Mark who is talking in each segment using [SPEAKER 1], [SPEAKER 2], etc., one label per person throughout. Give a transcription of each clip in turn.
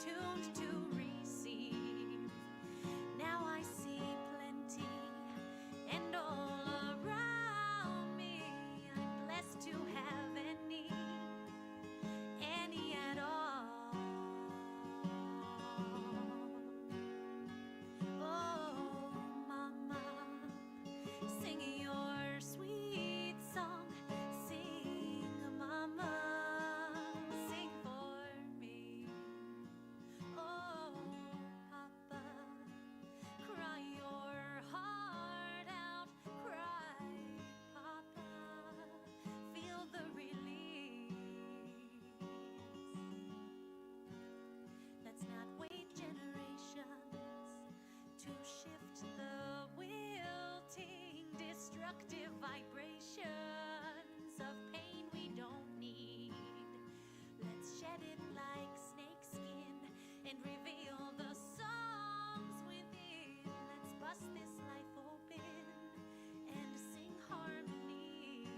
[SPEAKER 1] tuned to receive. Now I see plenty, and all around me I'm blessed to have any at all. Oh, mama, sing your sweet song. Sing, mama, sing for me. Oh, papa, cry your heart out. Cry, papa, feel the release. Let's not wait generations to shift the wilting, destructive vibrations of pain we don't need. Let's shed it like snakeskin and reveal the songs within. Let's bust this life open and sing harmony.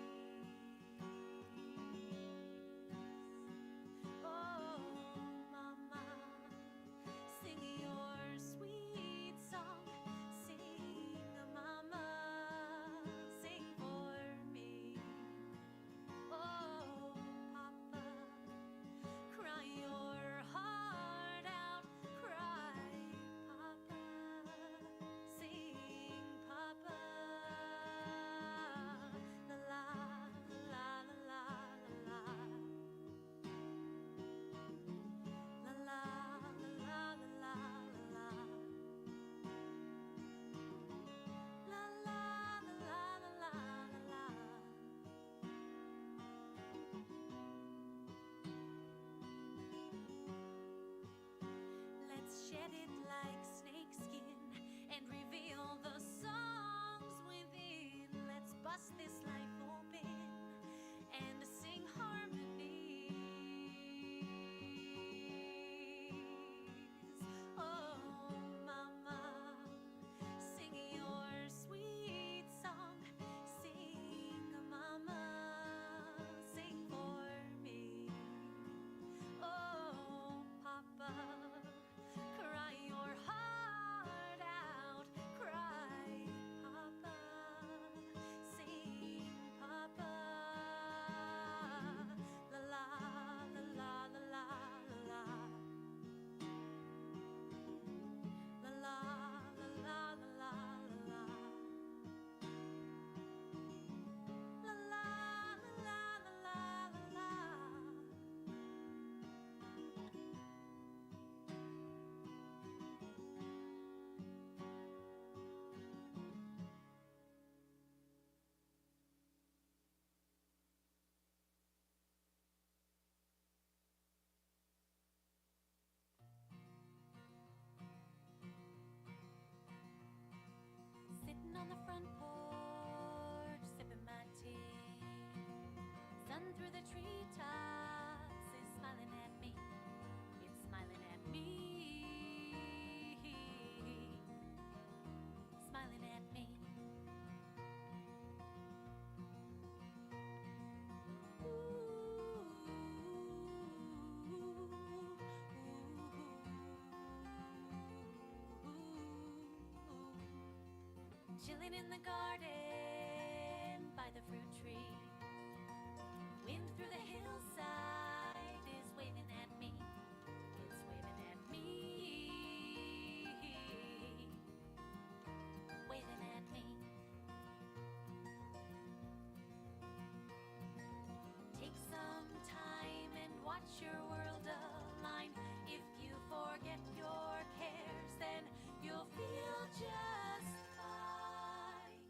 [SPEAKER 1] Oh, mama, sing your sweet song. Sing, mama, sing for me. Oh, papa, cry your heart out. Cry, papa, sing, papa. La la la la la la la. La la la la la la la. La la la la la la. Let's shed it like snakeskin and reveal the songs within. Let's bust this life open and sing harmonies. Oh, mama, sing your sweet song. Sing, mama, sing for me. Oh, papa, cry your heart out. Cry, papa, sing, papa. La la la la la la la. La la la la la la la. La la la la la la. Sitting on the front porch, sipping my tea. Sun through the treetops is smiling at me. It's smiling at me. Smiling at me. Chilling in the garden by the fruit tree. Wind through the hillside is waving at me. It's waving at me. Waving at me. Take some time and watch your world align. If you forget your cares, then you'll feel just fine.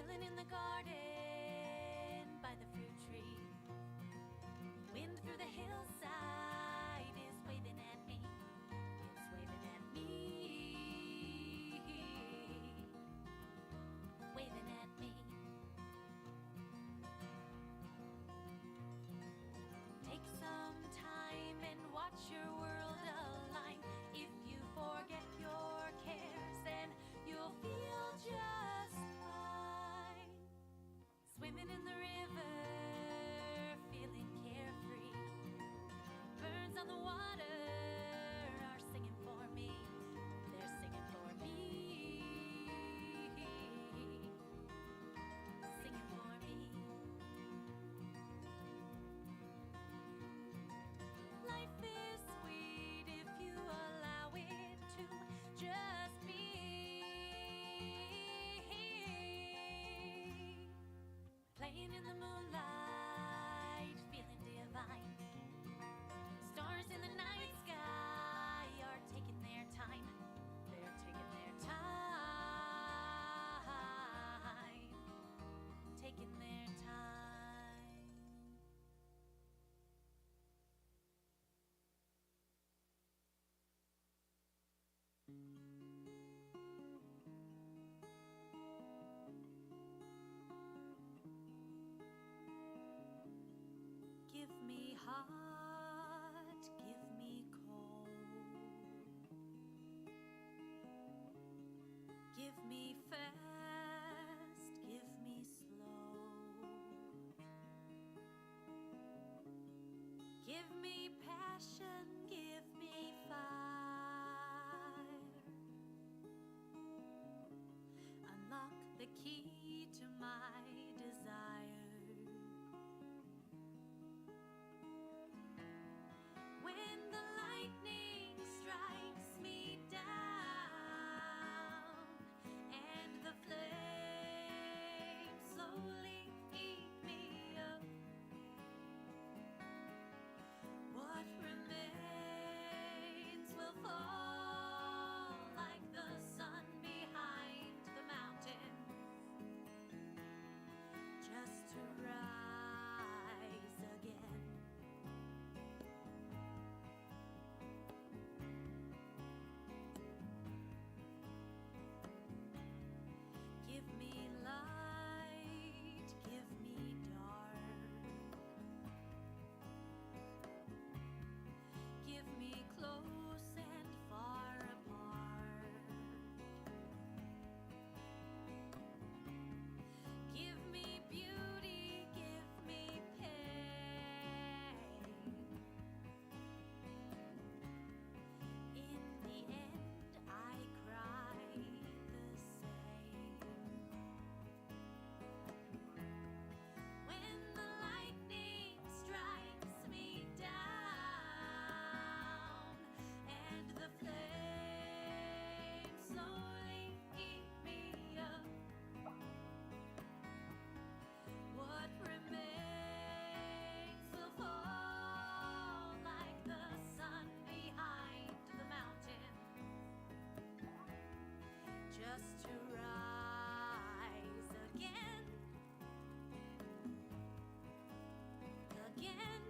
[SPEAKER 1] chilling in the garden by the fruit tree. Wind through the hillside is waving at me. It's waving at me. Waving at me. Take some time and watch your world align. If you forget your cares, then you'll feel just fine. Swimming in the river, feeling carefree. Birds on the water are singing for me. They're singing for me. Singing for me. Life is sweet if you allow it to just be. Playing in the moonlight, feeling divine. Stars in the night sky are taking their time. They're taking their time. Taking their time. Give me hot, give me cold. Give me fast, give me slow. Give me passion, give me fire. Unlock the key to my desire. When the lightning strikes me down and the flames slowly eat me up, what remains will fall like the sun behind the mountain, just to rise again. Give me light, give me dark. Give me close and far apart. Give me beauty, give me pain. In the end, I cry the same. When the lightning strikes me down and the flames slowly eat me up, what remains will fall like the sun behind the mountain, just to rise again, again.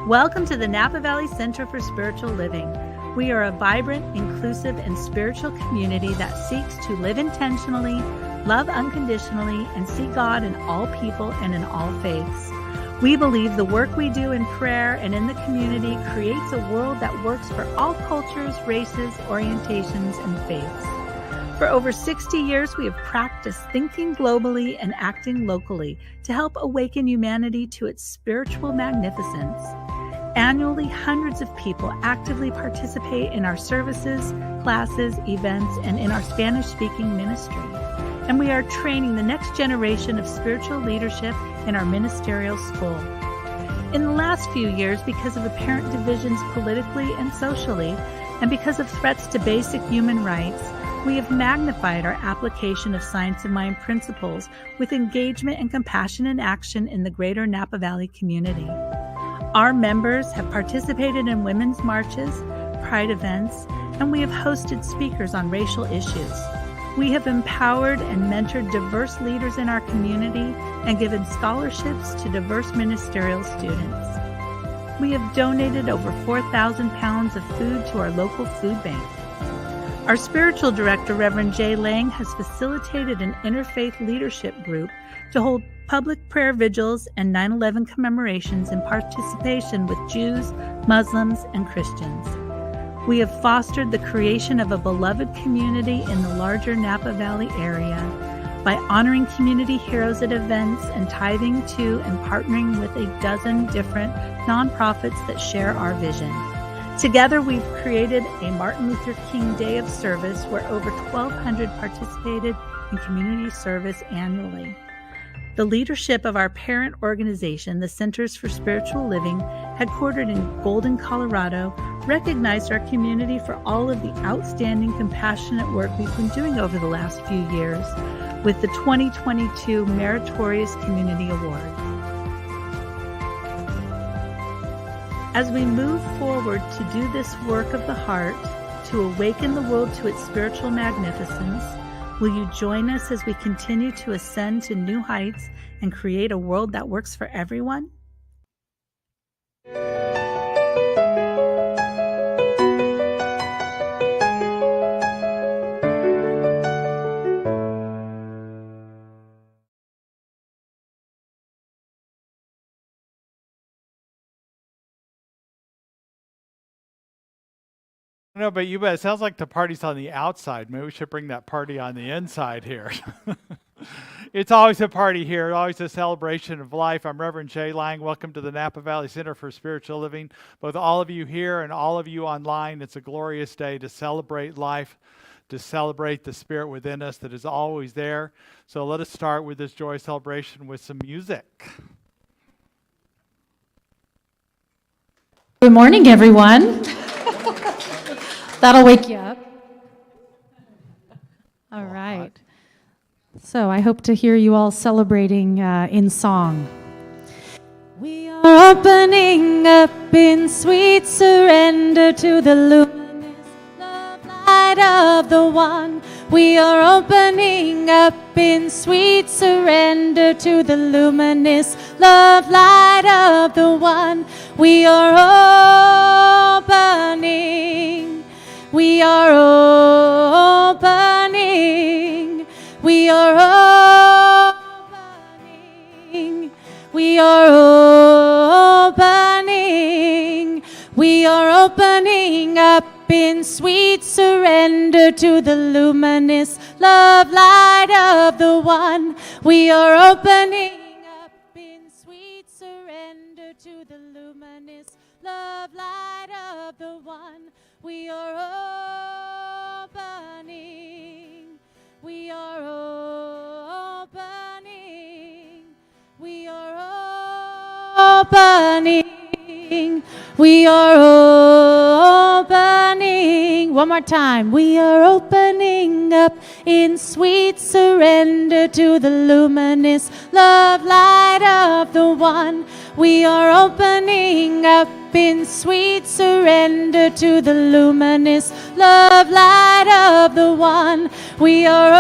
[SPEAKER 2] Welcome to the Napa Valley Center for Spiritual Living. We are a vibrant, inclusive, and spiritual community that seeks to live intentionally, love unconditionally, and see God in all people and in all faiths. We believe the work we do in prayer and in the community creates a world that works for all cultures, races, orientations, and faiths. For over 60 years, we have practiced thinking globally and acting locally to help awaken humanity to its spiritual magnificence. Annually, hundreds of people actively participate in our services, classes, events, and in our Spanish-speaking ministry. And we are training the next generation of spiritual leadership in our ministerial school. In the last few years, because of apparent divisions politically and socially, and because of threats to basic human rights, we have magnified our application of Science of Mind principles with engagement and compassion in action in the greater Napa Valley community. Our members have participated in women's marches, pride events, and we have hosted speakers on racial issues. We have empowered and mentored diverse leaders in our community and given scholarships to diverse ministerial students. We have donated over 4,000 pounds of food to our local food bank. Our spiritual director, Reverend Jay Lang, has facilitated an interfaith leadership group to hold public prayer vigils and 9/11 commemorations in participation with Jews, Muslims, and Christians. We have fostered the creation of a beloved community in the larger Napa Valley area by honoring community heroes at events and tithing to and partnering with a dozen different nonprofits that share our vision. Together, we've created a Martin Luther King Day of Service where over 1,200 participated in community service annually. The leadership of our parent organization, the Centers for Spiritual Living, headquartered in Golden, Colorado, recognized our community for all of the outstanding, compassionate work we've been doing over the last few years with the 2022 Meritorious Community Award. As we move forward to do this work of the heart, to awaken the world to its spiritual magnificence, will you join us as we continue to ascend to new heights and create a world that works for everyone?
[SPEAKER 3] No, but it sounds like the party's on the outside. Maybe we should bring that party on the inside here. It's always a party here, always a celebration of life. I'm Reverend Jay Lang. Welcome to the Napa Valley Center for Spiritual Living. Both all of you here and all of you online, it's a glorious day to celebrate life, to celebrate the spirit within us that is always there. So let us start with this joy celebration with some music.
[SPEAKER 4] Good morning, everyone. That'll wake you up. All right. So I hope to hear you all celebrating in song. We are opening up in sweet surrender to the luminous love light of the one. We are opening up in sweet surrender to the luminous love light of the one. We are opening. We are opening. We are opening. We are opening. We are opening up in sweet surrender to the luminous love light of the one. We are opening up in sweet surrender to the luminous love light of the one. We are opening. We are opening. We are opening. We are opening. One more time. We are opening up in sweet surrender to the luminous love light of the one. We are opening up in sweet surrender to the luminous love light of the one. We are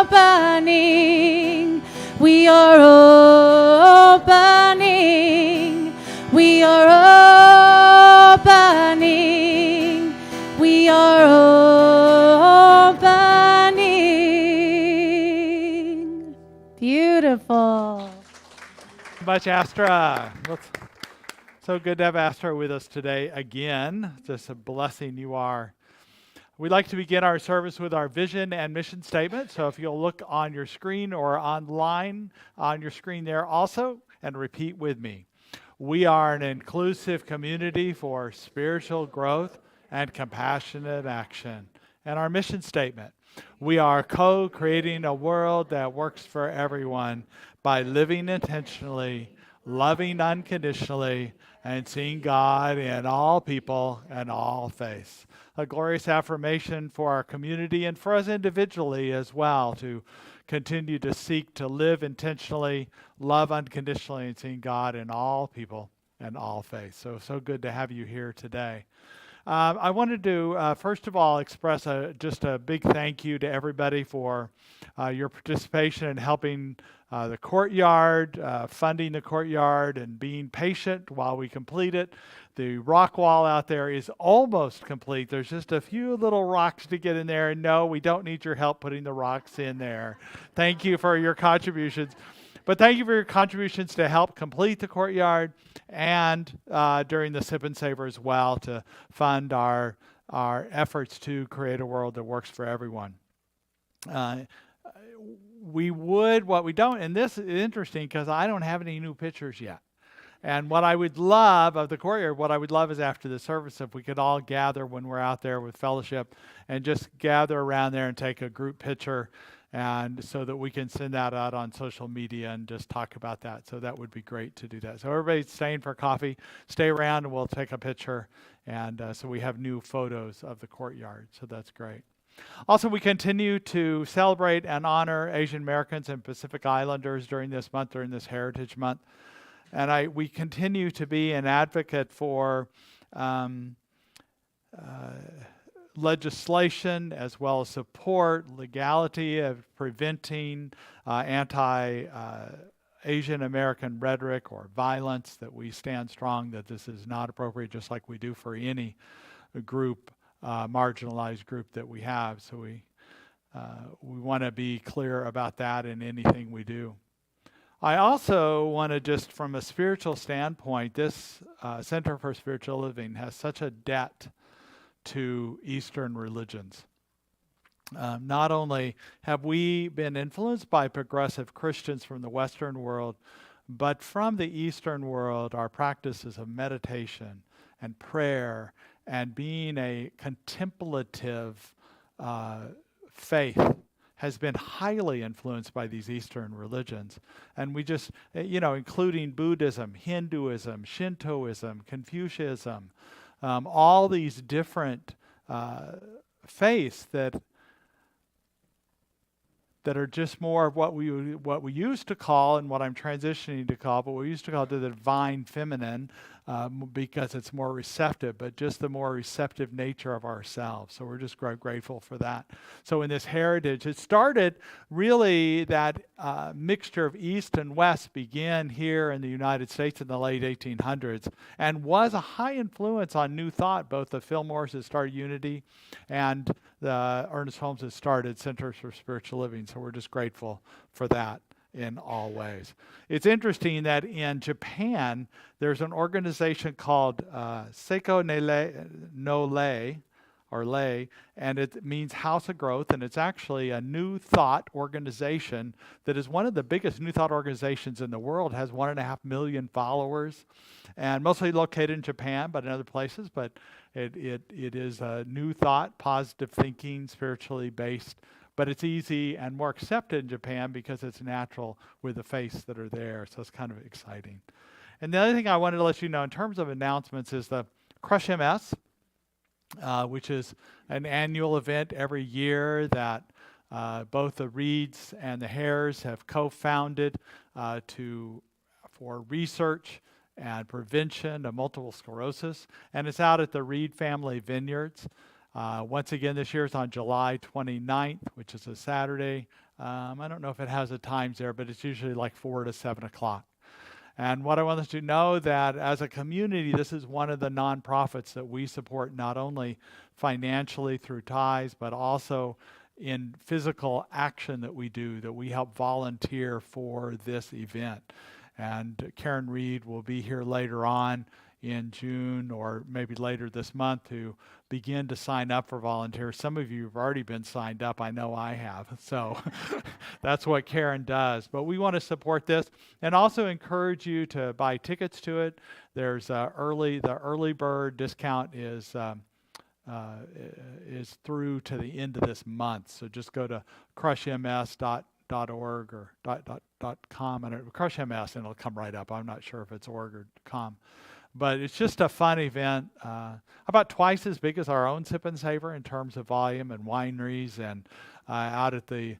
[SPEAKER 4] opening. We are opening. We are opening.
[SPEAKER 3] much, Astra. So good to have Astra with us today again. Just a blessing you are. We'd like to begin our service with our vision and mission statement. So if you'll look on your screen or online on your screen there also, and repeat with me. We are an inclusive community for spiritual growth and compassionate action. And our mission statement. We are co-creating a world that works for everyone by living intentionally, loving unconditionally, and seeing God in all people and all faiths. A glorious affirmation for our community and for us individually as well, to continue to seek to live intentionally, love unconditionally, and seeing God in all people and all faiths. So good to have you here today. I wanted to, first of all, express just a big thank you to everybody for your participation in helping the courtyard, funding the courtyard, and being patient while we complete it. The rock wall out there is almost complete. There's just a few little rocks to get in there, and no, we don't need your help putting the rocks in there. Thank you for your contributions. But thank you for your contributions to help complete the courtyard and during the Sip and Savor as well to fund our efforts to create a world that works for everyone. What we don't, and this is interesting because I don't have any new pictures yet. And what I would love of the courtyard, what I would love is after the service, if we could all gather when we're out there with fellowship and just gather around there and take a group picture, and so that we can send that out on social media and just talk about that. So that would be great to do that. So everybody's staying for coffee, stay around and we'll take a picture. And so we have new photos of the courtyard. So that's great. Also, we continue to celebrate and honor Asian Americans and Pacific Islanders during this month, during this Heritage Month. And we continue to be an advocate for legislation as well as support, legality of preventing anti-Asian American rhetoric or violence, that we stand strong that this is not appropriate, just like we do for any group, marginalized group that we have. So we want to be clear about that in anything we do. I also want to just from a spiritual standpoint, this Center for Spiritual Living has such a debt to Eastern religions. Not only have we been influenced by progressive Christians from the Western world, but from the Eastern world, our practices of meditation and prayer and being a contemplative faith has been highly influenced by these Eastern religions. And we just, including Buddhism, Hinduism, Shintoism, Confucianism, all these different faiths that are just more of what we used to call, and what I'm transitioning to call, but we used to call the divine feminine because it's more receptive, but just the more receptive nature of ourselves. So we're just grateful for that. So in this heritage, it started really that mixture of East and West began here in the United States in the late 1800s and was a high influence on New Thought, both the Fillmores that started Unity and the Ernest Holmes that started Centers for Spiritual Living. So we're just grateful for that in all ways. It's interesting that in Japan, there's an organization called Seiko no Lei, or Lei, and it means House of Growth, and it's actually a New Thought organization that is one of the biggest New Thought organizations in the world, has 1.5 million followers, and mostly located in Japan, but in other places. But it is a New Thought, positive thinking, spiritually based, but it's easy and more accepted in Japan because it's natural with the faiths that are there. So it's kind of exciting. And the other thing I wanted to let you know in terms of announcements is the Crush MS, which is an annual event every year that both the Reeds and the Hares have co-founded for research and prevention of multiple sclerosis. And it's out at the Reed Family Vineyards. Once again, this year is on July 29th, which is a Saturday. I don't know if it has the times there, but it's usually like 4 to 7 o'clock. And what I want us to know that as a community, this is one of the nonprofits that we support, not only financially through ties, but also in physical action that we do, that we help volunteer for this event. And Karen Reed will be here later on in June or maybe later this month to begin to sign up for volunteers. Some of you have already been signed up. I know I have. So that's what Karen does. But we want to support this and also encourage you to buy tickets to it. There's the early bird discount is through to the end of this month. So just go to crushms.org or .com and crushms and it'll come right up. I'm not sure if it's org or .com. But it's just a fun event, about twice as big as our own Sip and Savor in terms of volume and wineries. And out at the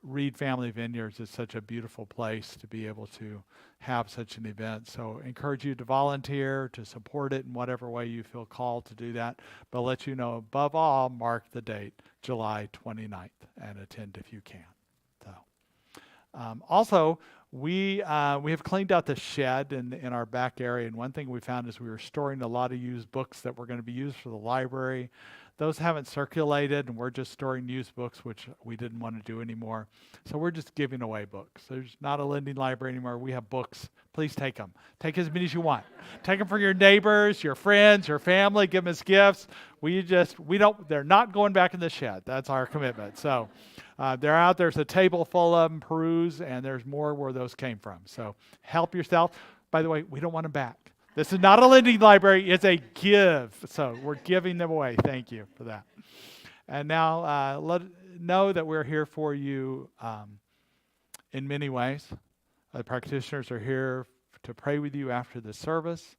[SPEAKER 3] Reed Family Vineyards is such a beautiful place to be able to have such an event. So encourage you to volunteer, to support it in whatever way you feel called to do that. But let you know, above all, mark the date, July 29th, and attend if you can. So also, we have cleaned out the shed in our back area, and one thing we found is we were storing a lot of used books that were going to be used for the library. Those haven't circulated, and we're just storing used books, which we didn't want to do anymore. So we're just giving away books. There's not a lending library anymore. We have books. Please take them. Take as many as you want. Take them for your neighbors, your friends, your family. Give them as gifts. They're not going back in the shed. That's our commitment. So they're out. There's a table full of them, peruse, and there's more where those came from. So help yourself. By the way, we don't want them back. This is not a lending library, it's a give. So we're giving them away. Thank you for that. And now know that we're here for you in many ways. The practitioners are here to pray with you after the service.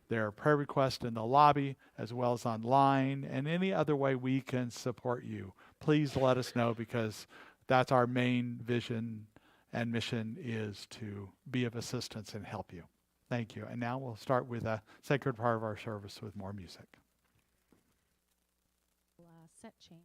[SPEAKER 3] There are prayer requests in the lobby as well as online and any other way we can support you. Please let us know because that's our main vision and mission is to be of assistance and help you. Thank you. And now we'll start with a sacred part of our service with more music.
[SPEAKER 5] Set change.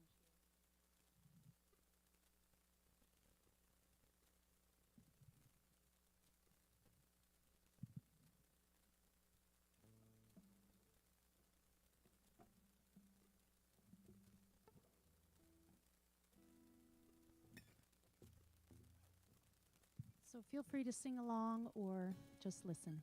[SPEAKER 5] So feel free to sing along or just listen.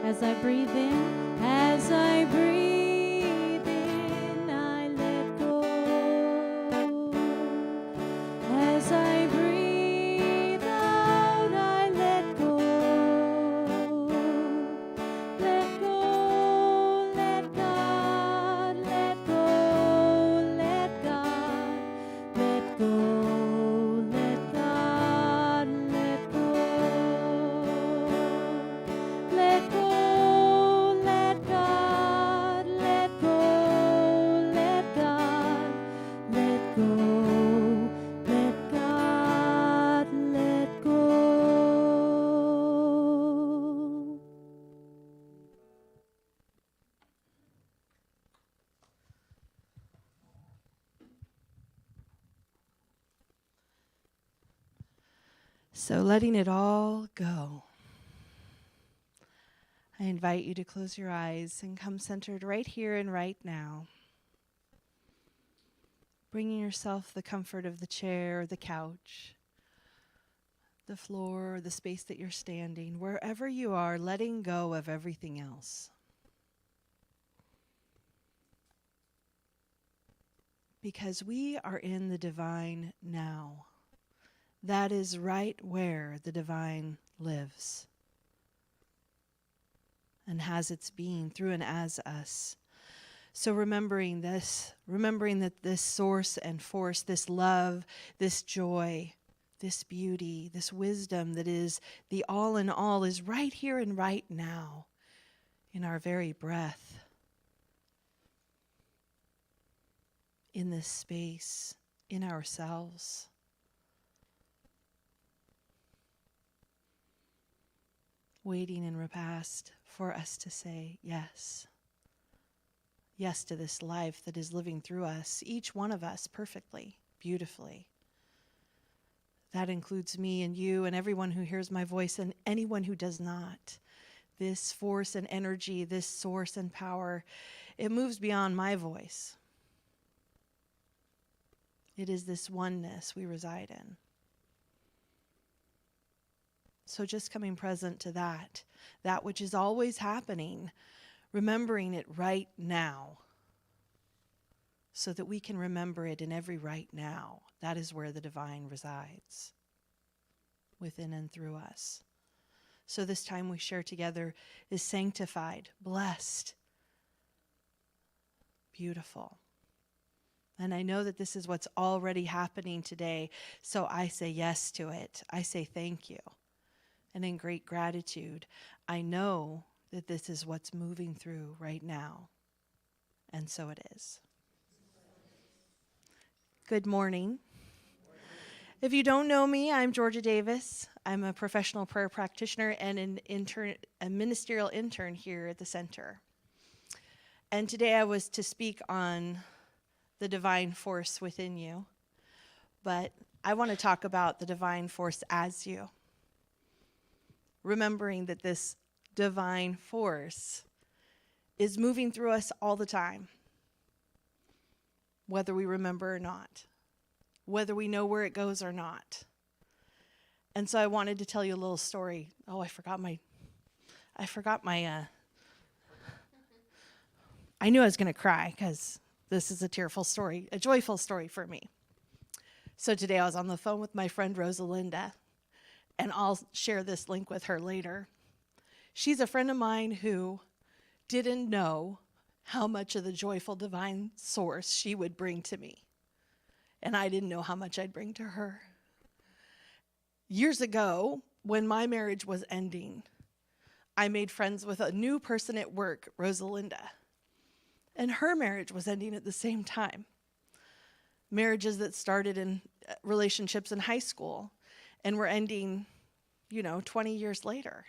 [SPEAKER 5] As I breathe in, as I breathe in, I let go. As I breathe out, I let go. Let go, let God, let go, let God, let go, let God, let go. Let go.
[SPEAKER 4] So letting it all go.
[SPEAKER 6] I invite you to close your eyes and come centered right here and right now. Bringing yourself the comfort of the chair or the couch, the floor or the space that you're standing, wherever you are, letting go of everything else. Because we are in the divine now. That is right where the divine lives and has its being through and as us. So remembering that this source and force, this love, this joy, this beauty, this wisdom that is the all in all is right here and right now in our very breath, in this space, in ourselves. Waiting in repast for us to say yes. Yes to this life that is living through us, each one of us perfectly, beautifully. That includes me and you and everyone who hears my voice and anyone who does not. This force and energy, this source and power, it moves beyond my voice. It is this oneness we reside in. So just coming present to that which is always happening, remembering it right now so that we can remember it in every right now. That is where the divine resides, within and through us. So this time we share together is sanctified, blessed, beautiful. And I know that this is what's already happening today, so I say yes to it. I say thank you. And in great gratitude, I know that this is what's moving through right now. And so it is. Good morning. If you don't know me, I'm Georgia Davis. I'm a professional prayer practitioner and a ministerial intern here at the center. And today I was to speak on the divine force within you. But I want to talk about the divine force as you. Remembering that this divine force is moving through us all the time, whether we remember or not, whether we know where it goes or not. And so I wanted to tell you a little story. Oh, I forgot my, I knew I was going to cry because this is a tearful story, a joyful story for me. So today I was on the phone with my friend Rosalinda, and I'll share this link with her later. She's a friend of mine who didn't know how much of the joyful divine source she would bring to me. And I didn't know how much I'd bring to her. Years ago, when my marriage was ending, I made friends with a new person at work, Rosalinda. And her marriage was ending at the same time. Marriages that started in relationships in high school and were ending, 20 years later.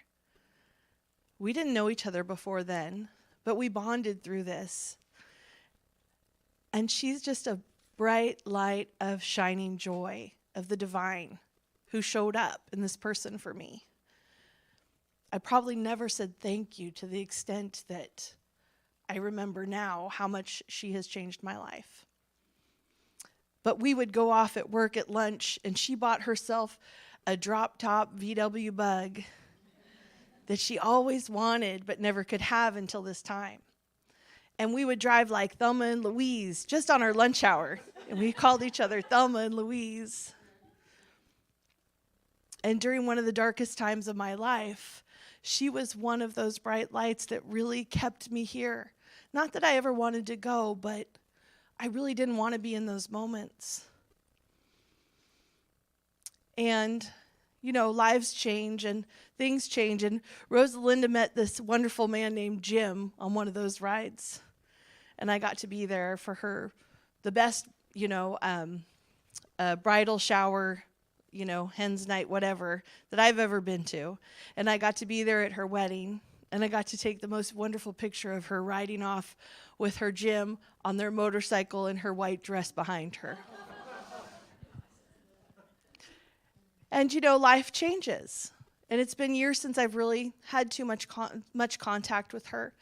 [SPEAKER 6] We didn't know each other before then, but we bonded through this. And she's just a bright light of shining joy of the divine who showed up in this person for me. I probably never said thank you to the extent that I remember now how much she has changed my life. But we would go off at work at lunch, and she bought herself a drop-top VW Bug that she always wanted but never could have until this time. And we would drive like Thelma and Louise just on our lunch hour. And we called each other Thelma and Louise. And during one of the darkest times of my life, she was one of those bright lights that really kept me here. Not that I ever wanted to go, but I really didn't want to be in those moments. And, lives change and things change. And Rosalinda met this wonderful man named Jim on one of those rides. And I got to be there for her, the best, bridal shower, hen's night, whatever, that I've ever been to. And I got to be there at her wedding. And I got to take the most wonderful picture of her riding off with her Jim on their motorcycle and her white dress behind her. And life changes. And it's been years since I've really had too much contact with her.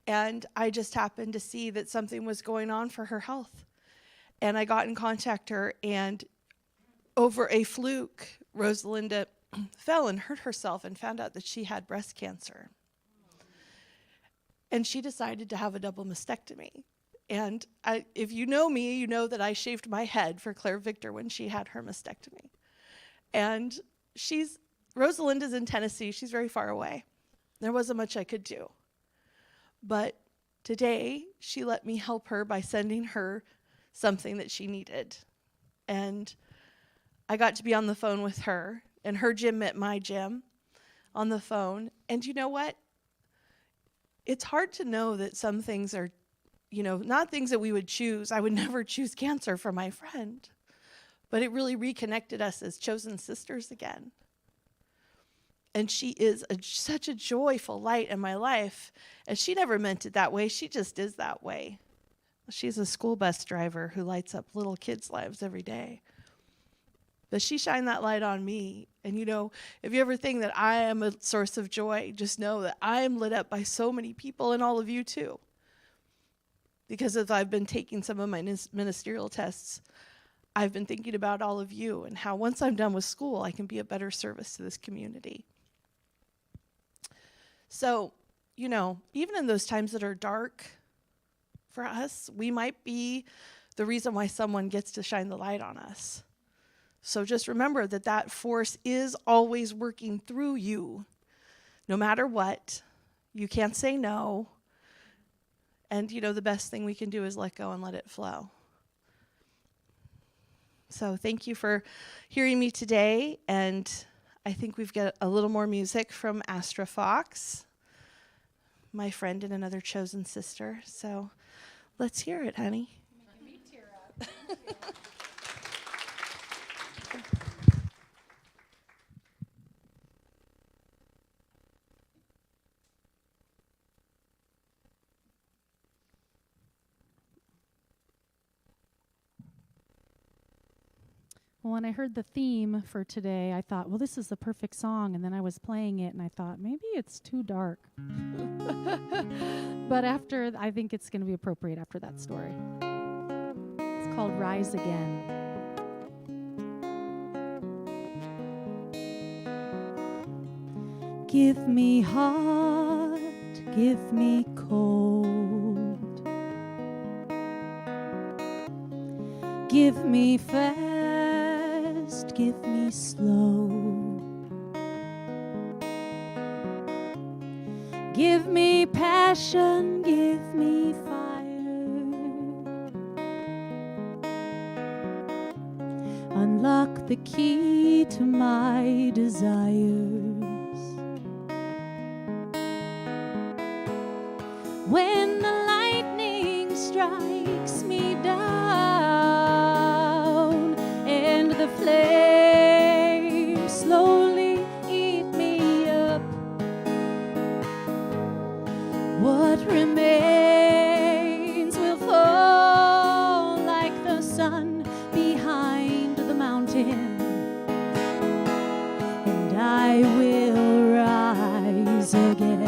[SPEAKER 6] And I just happened to see that something was going on for her health. And I got in contact with her, and over a fluke, Rosalinda fell and hurt herself and found out that she had breast cancer. And she decided to have a double mastectomy. And if you know me, you know that I shaved my head for Claire Victor when she had her mastectomy. And Rosalinda's in Tennessee. She's very far away. There wasn't much I could do. But today, she let me help her by sending her something that she needed. And I got to be on the phone with her, and her gym met my gym on the phone. And you know what? It's hard to know that some things are, not things that we would choose. I would never choose cancer for my friend. But it really reconnected us as chosen sisters again. And she is such a joyful light in my life. And she never meant it that way. She just is that way. She's a school bus driver who lights up little kids' lives every day. But she shined that light on me. And if you ever think that I am a source of joy, just know that I am lit up by so many people, and all of you too. Because as I've been taking some of my ministerial tests, I've been thinking about all of you and how once I'm done with school, I can be a better service to this community. So, even in those times that are dark for us, we might be the reason why someone gets to shine the light on us. So just remember that force is always working through you. No matter what, you can't say no. And, the best thing we can do is let go and let it flow. So thank you for hearing me today. And I think we've got a little more music from Astra Fox, my friend and another chosen sister. So let's hear it, honey.
[SPEAKER 4] Me tear up.
[SPEAKER 5] Well, when I heard the theme for today, I thought, well, this is the perfect song. And then I was playing it, and I thought, maybe it's too dark. But I think it's going to be appropriate after that story. It's called Rise Again. Give me hot, give me cold. Give me fast, give me slow. Give me passion, give me fire. Unlock the key to my desires. When the lightning strikes me down and the flames slowly eat me up, what remains will fall like the sun behind the mountain, and I will rise again.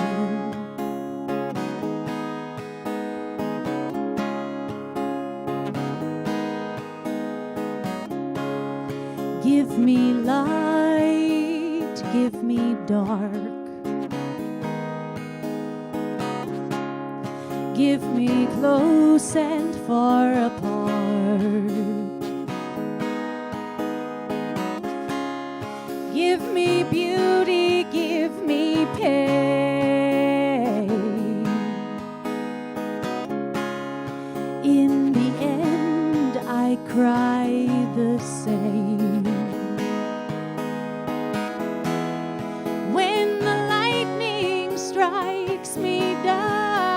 [SPEAKER 5] Give me light, give me dark. Give me close and far apart. Give me beauty, give me pain. In the end, I cry the same. When the lightning strikes me down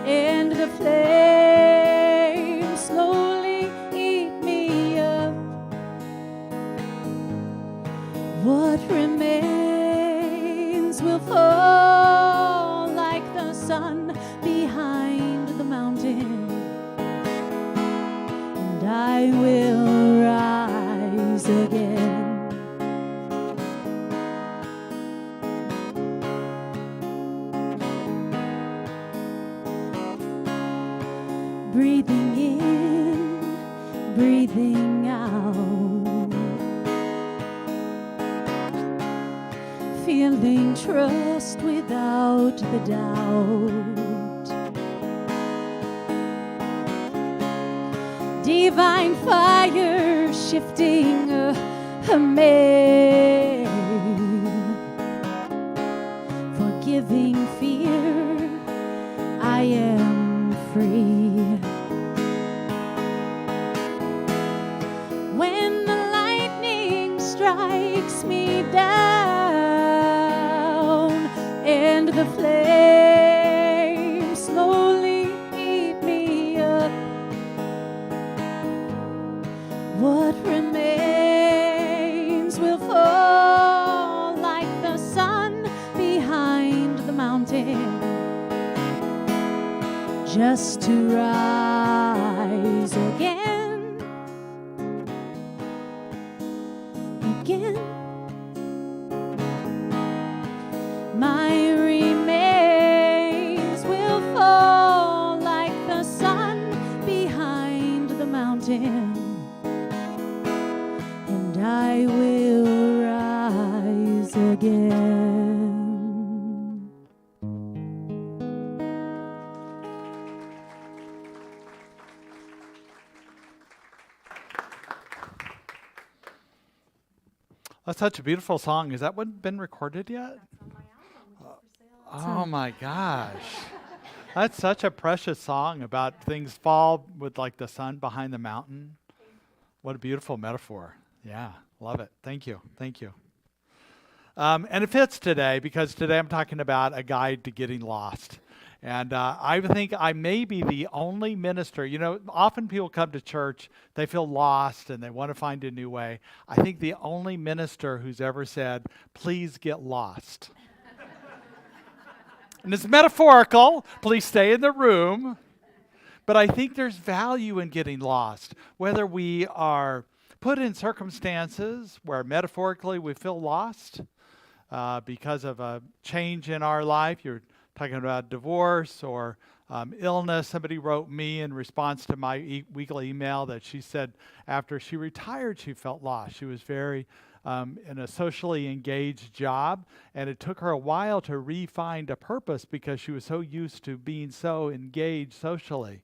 [SPEAKER 5] and the flames slowly eat me up, what remains will fall like the sun behind the mountain, and I will breathing in, breathing out, feeling trust without the doubt, divine fire shifting amaze, forgiving fear, I am free. When the lightning strikes me down and the flames slowly eat me up, what remains will fall like the sun behind the mountain, just to rise again, again. My remains will fall like the sun behind the mountain, and I will rise again.
[SPEAKER 3] That's such a beautiful song. Has that one been recorded yet? Oh my gosh. That's such a precious song about things fall with like the sun behind the mountain. What a beautiful metaphor. Yeah, love it. Thank you. Thank you. And it fits today because today I'm talking about a guide to getting lost. And I think I may be the only minister. You know, often people come to church, they feel lost and they want to find a new way. I think the only minister who's ever said, please get lost. And it's metaphorical. Please stay in the room. But I think there's value in getting lost, whether we are put in circumstances where metaphorically we feel lost because of a change in our life. You're talking about divorce or illness. Somebody wrote me in response to my weekly email that she said after she retired, she felt lost. She was very in a socially engaged job, and it took her a while to re-find a purpose because she was so used to being so engaged socially.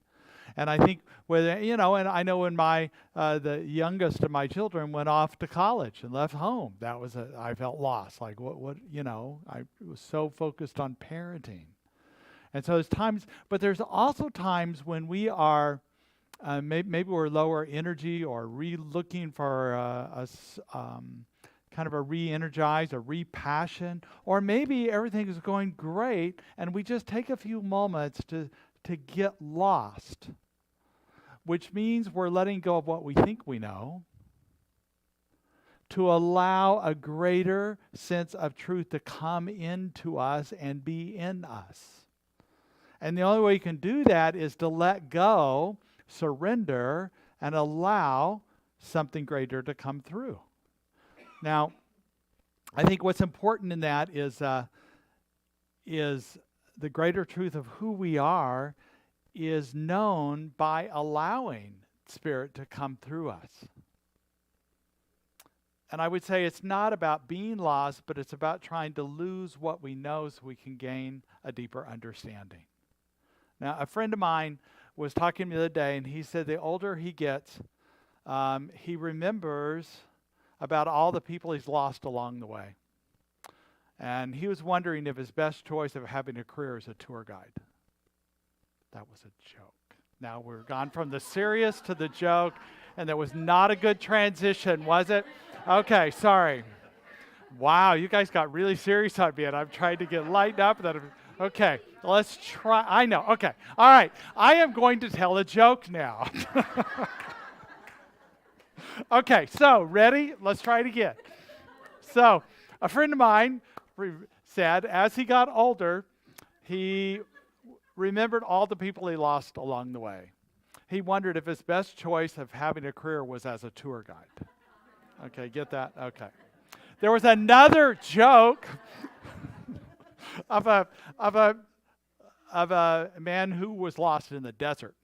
[SPEAKER 3] And I think whether, you know, and I know when my the youngest of my children went off to college and left home, that was I felt lost. Like what you know, I was so focused on parenting. And so there's times, but there's also times when we are maybe we're lower energy or looking for kind of a re-energize, a re-passion, or maybe everything is going great and we just take a few moments to get lost, which means we're letting go of what we think we know to allow a greater sense of truth to come into us and be in us. And the only way you can do that is to let go, surrender, and allow something greater to come through. Now, I think what's important in that is the greater truth of who we are is known by allowing Spirit to come through us. And I would say it's not about being lost, but it's about trying to lose what we know so we can gain a deeper understanding. Now, a friend of mine was talking to me the other day, and he said the older he gets, he remembers about all the people he's lost along the way. And he was wondering if his best choice of having a career is a tour guide. That was a joke. Now we're gone from the serious to the joke, and that was not a good transition, was it? Okay, sorry. Wow, you guys got really serious on me, and I'm trying to get lightened up. Okay, let's try. I know. Okay, all right. I am going to tell a joke now. Okay, so ready? Let's try it again. So a friend of mine said as he got older, he remembered all the people he lost along the way. He wondered if his best choice of having a career was as a tour guide. Okay, get that? Okay. There was another joke of a man who was lost in the desert.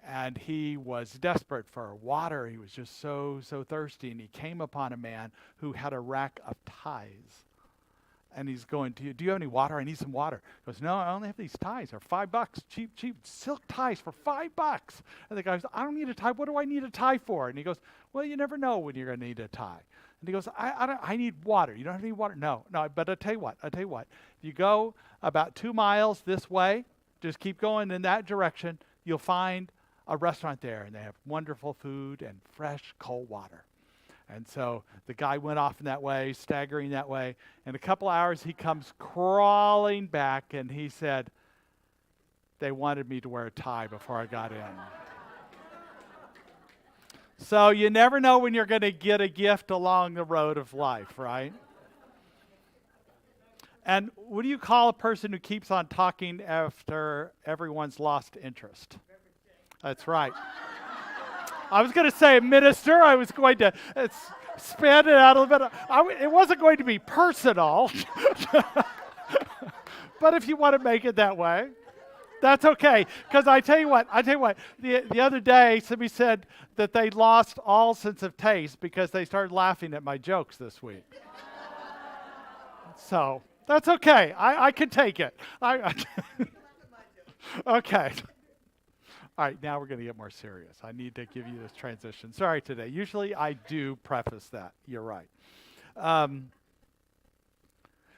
[SPEAKER 3] And he was desperate for water. He was just so thirsty. And he came upon a man who had a rack of ties. And he's going, do you have any water? I need some water. He goes, no, I only have these ties. They're $5. Cheap silk ties for $5. And the guy goes, I don't need a tie. What do I need a tie for? And he goes, well, you never know when you're going to need a tie. And he goes, I need water. You don't have any water? No, but I'll tell you what. If you go about 2 miles this way, just keep going in that direction, you'll find a restaurant there. And they have wonderful food and fresh, cold water. And so the guy went off in that way, staggering that way. In a couple hours, he comes crawling back, and he said, they wanted me to wear a tie before I got in. So you never know when you're going to get a gift along the road of life, right? And what do you call a person who keeps on talking after everyone's lost interest? That's right. I was going to say minister. I was going to expand it out a little bit. It wasn't going to be personal. But if you want to make it that way, that's okay. Because I tell you what, the other day somebody said that they lost all sense of taste because they started laughing at my jokes this week. So that's okay. I can take it. Okay. All right, now we're going to get more serious. I need to give you this transition. Sorry today. Usually I do preface that. You're right.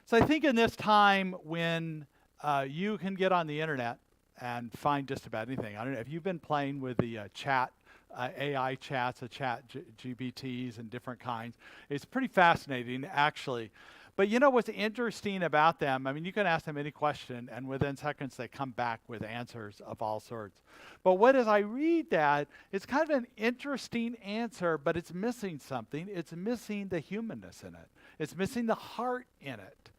[SPEAKER 3] So I think in this time when you can get on the internet and find just about anything. I don't know if you've been playing with the chat, AI chats, GPTs and different kinds. It's pretty fascinating, actually. But you know what's interesting about them? I mean, you can ask them any question, and within seconds they come back with answers of all sorts. But as I read that, it's kind of an interesting answer, but it's missing something. It's missing the humanness in it. It's missing the heart in it.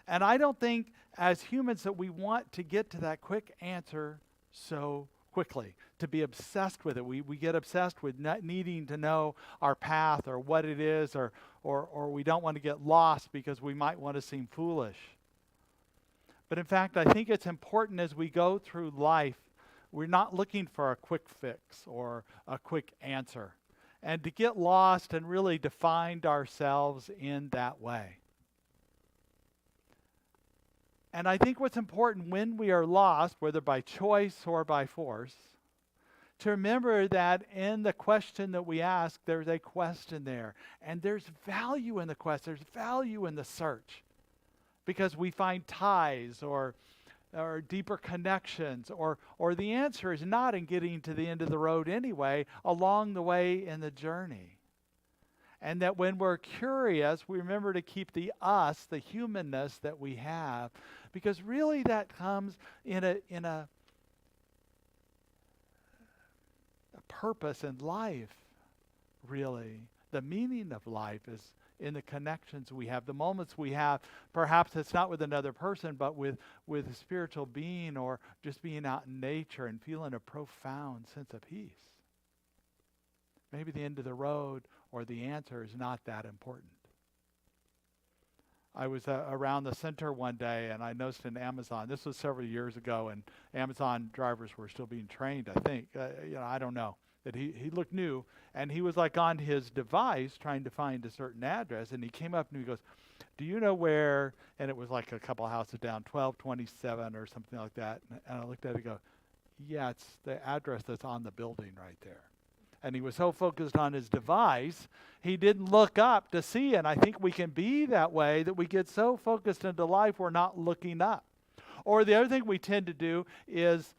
[SPEAKER 3] And I don't think as humans that we want to get to that quick answer so quickly, to be obsessed with it. We get obsessed with not needing to know our path or what it is, or we don't want to get lost because we might want to seem foolish. But in fact, I think it's important as we go through life, we're not looking for a quick fix or a quick answer. And to get lost and really to find ourselves in that way. And I think what's important when we are lost, whether by choice or by force, to remember that in the question that we ask, there's a question there. And there's value in the quest. There's value in the search. Because we find ties or deeper connections. Or the answer is not in getting to the end of the road anyway, along the way in the journey. And that when we're curious, we remember to keep the us, the humanness that we have. Because really that comes in a purpose in life, really. The meaning of life is in the connections we have, the moments we have. Perhaps it's not with another person, but with a spiritual being, or just being out in nature and feeling a profound sense of peace. Maybe the end of the road or the answer is not that important. I was around the center one day, and I noticed in Amazon, this was several years ago, and Amazon drivers were still being trained, I think. I don't know. That he looked new, and he was like on his device trying to find a certain address, and he came up and he goes, do you know where, and it was like a couple houses down, 1227 or something like that. And I looked at it and go, yeah, it's the address that's on the building right there. And he was so focused on his device, he didn't look up to see. And I think we can be that way, that we get so focused into life, we're not looking up. Or the other thing we tend to do is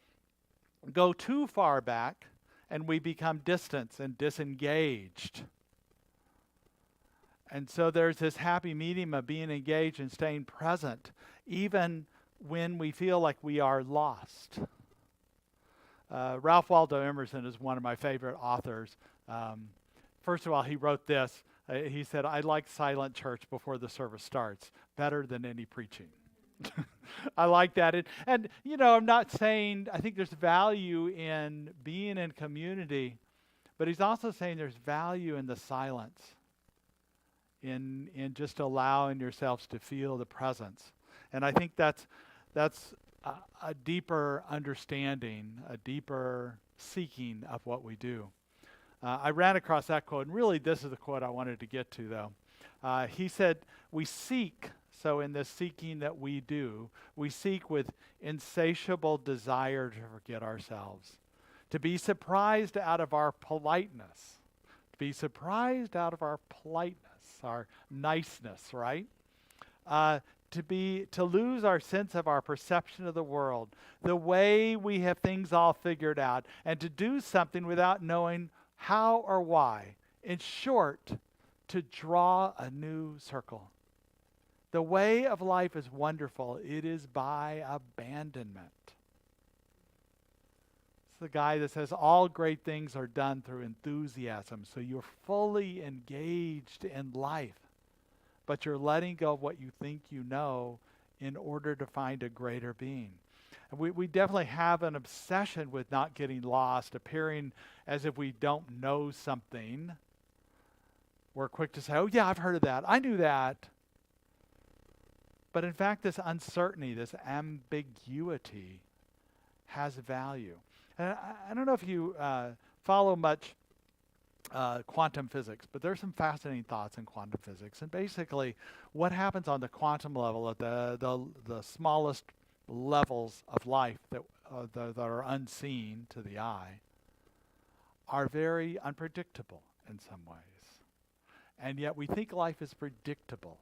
[SPEAKER 3] go too far back, and we become distant and disengaged. And so there's this happy medium of being engaged and staying present, even when we feel like we are lost. Ralph Waldo Emerson is one of my favorite authors. First of all, he wrote this. He said, I like silent church before the service starts, better than any preaching. I like that. And, I'm not saying, I think there's value in being in community, but he's also saying there's value in the silence, in just allowing yourselves to feel the presence. And I think that's a deeper understanding, a deeper seeking of what we do. I ran across that quote, and really this is the quote I wanted to get to, though. He said, we seek, so in this seeking that we do, we seek with insatiable desire to forget ourselves, to be surprised out of our politeness, our niceness, right? To lose our sense of our perception of the world, the way we have things all figured out, and to do something without knowing how or why. In short, to draw a new circle. The way of life is wonderful. It is by abandonment. It's the guy that says all great things are done through enthusiasm. So you're fully engaged in life, but you're letting go of what you think you know in order to find a greater being. And we definitely have an obsession with not getting lost, appearing as if we don't know something. We're quick to say, oh yeah, I've heard of that. I knew that. But in fact, this uncertainty, this ambiguity has value. And I don't know if you follow much quantum physics, but there's some fascinating thoughts in quantum physics. And basically, what happens on the quantum level, at the smallest levels of life that are unseen to the eye, are very unpredictable in some ways. And yet we think life is predictable.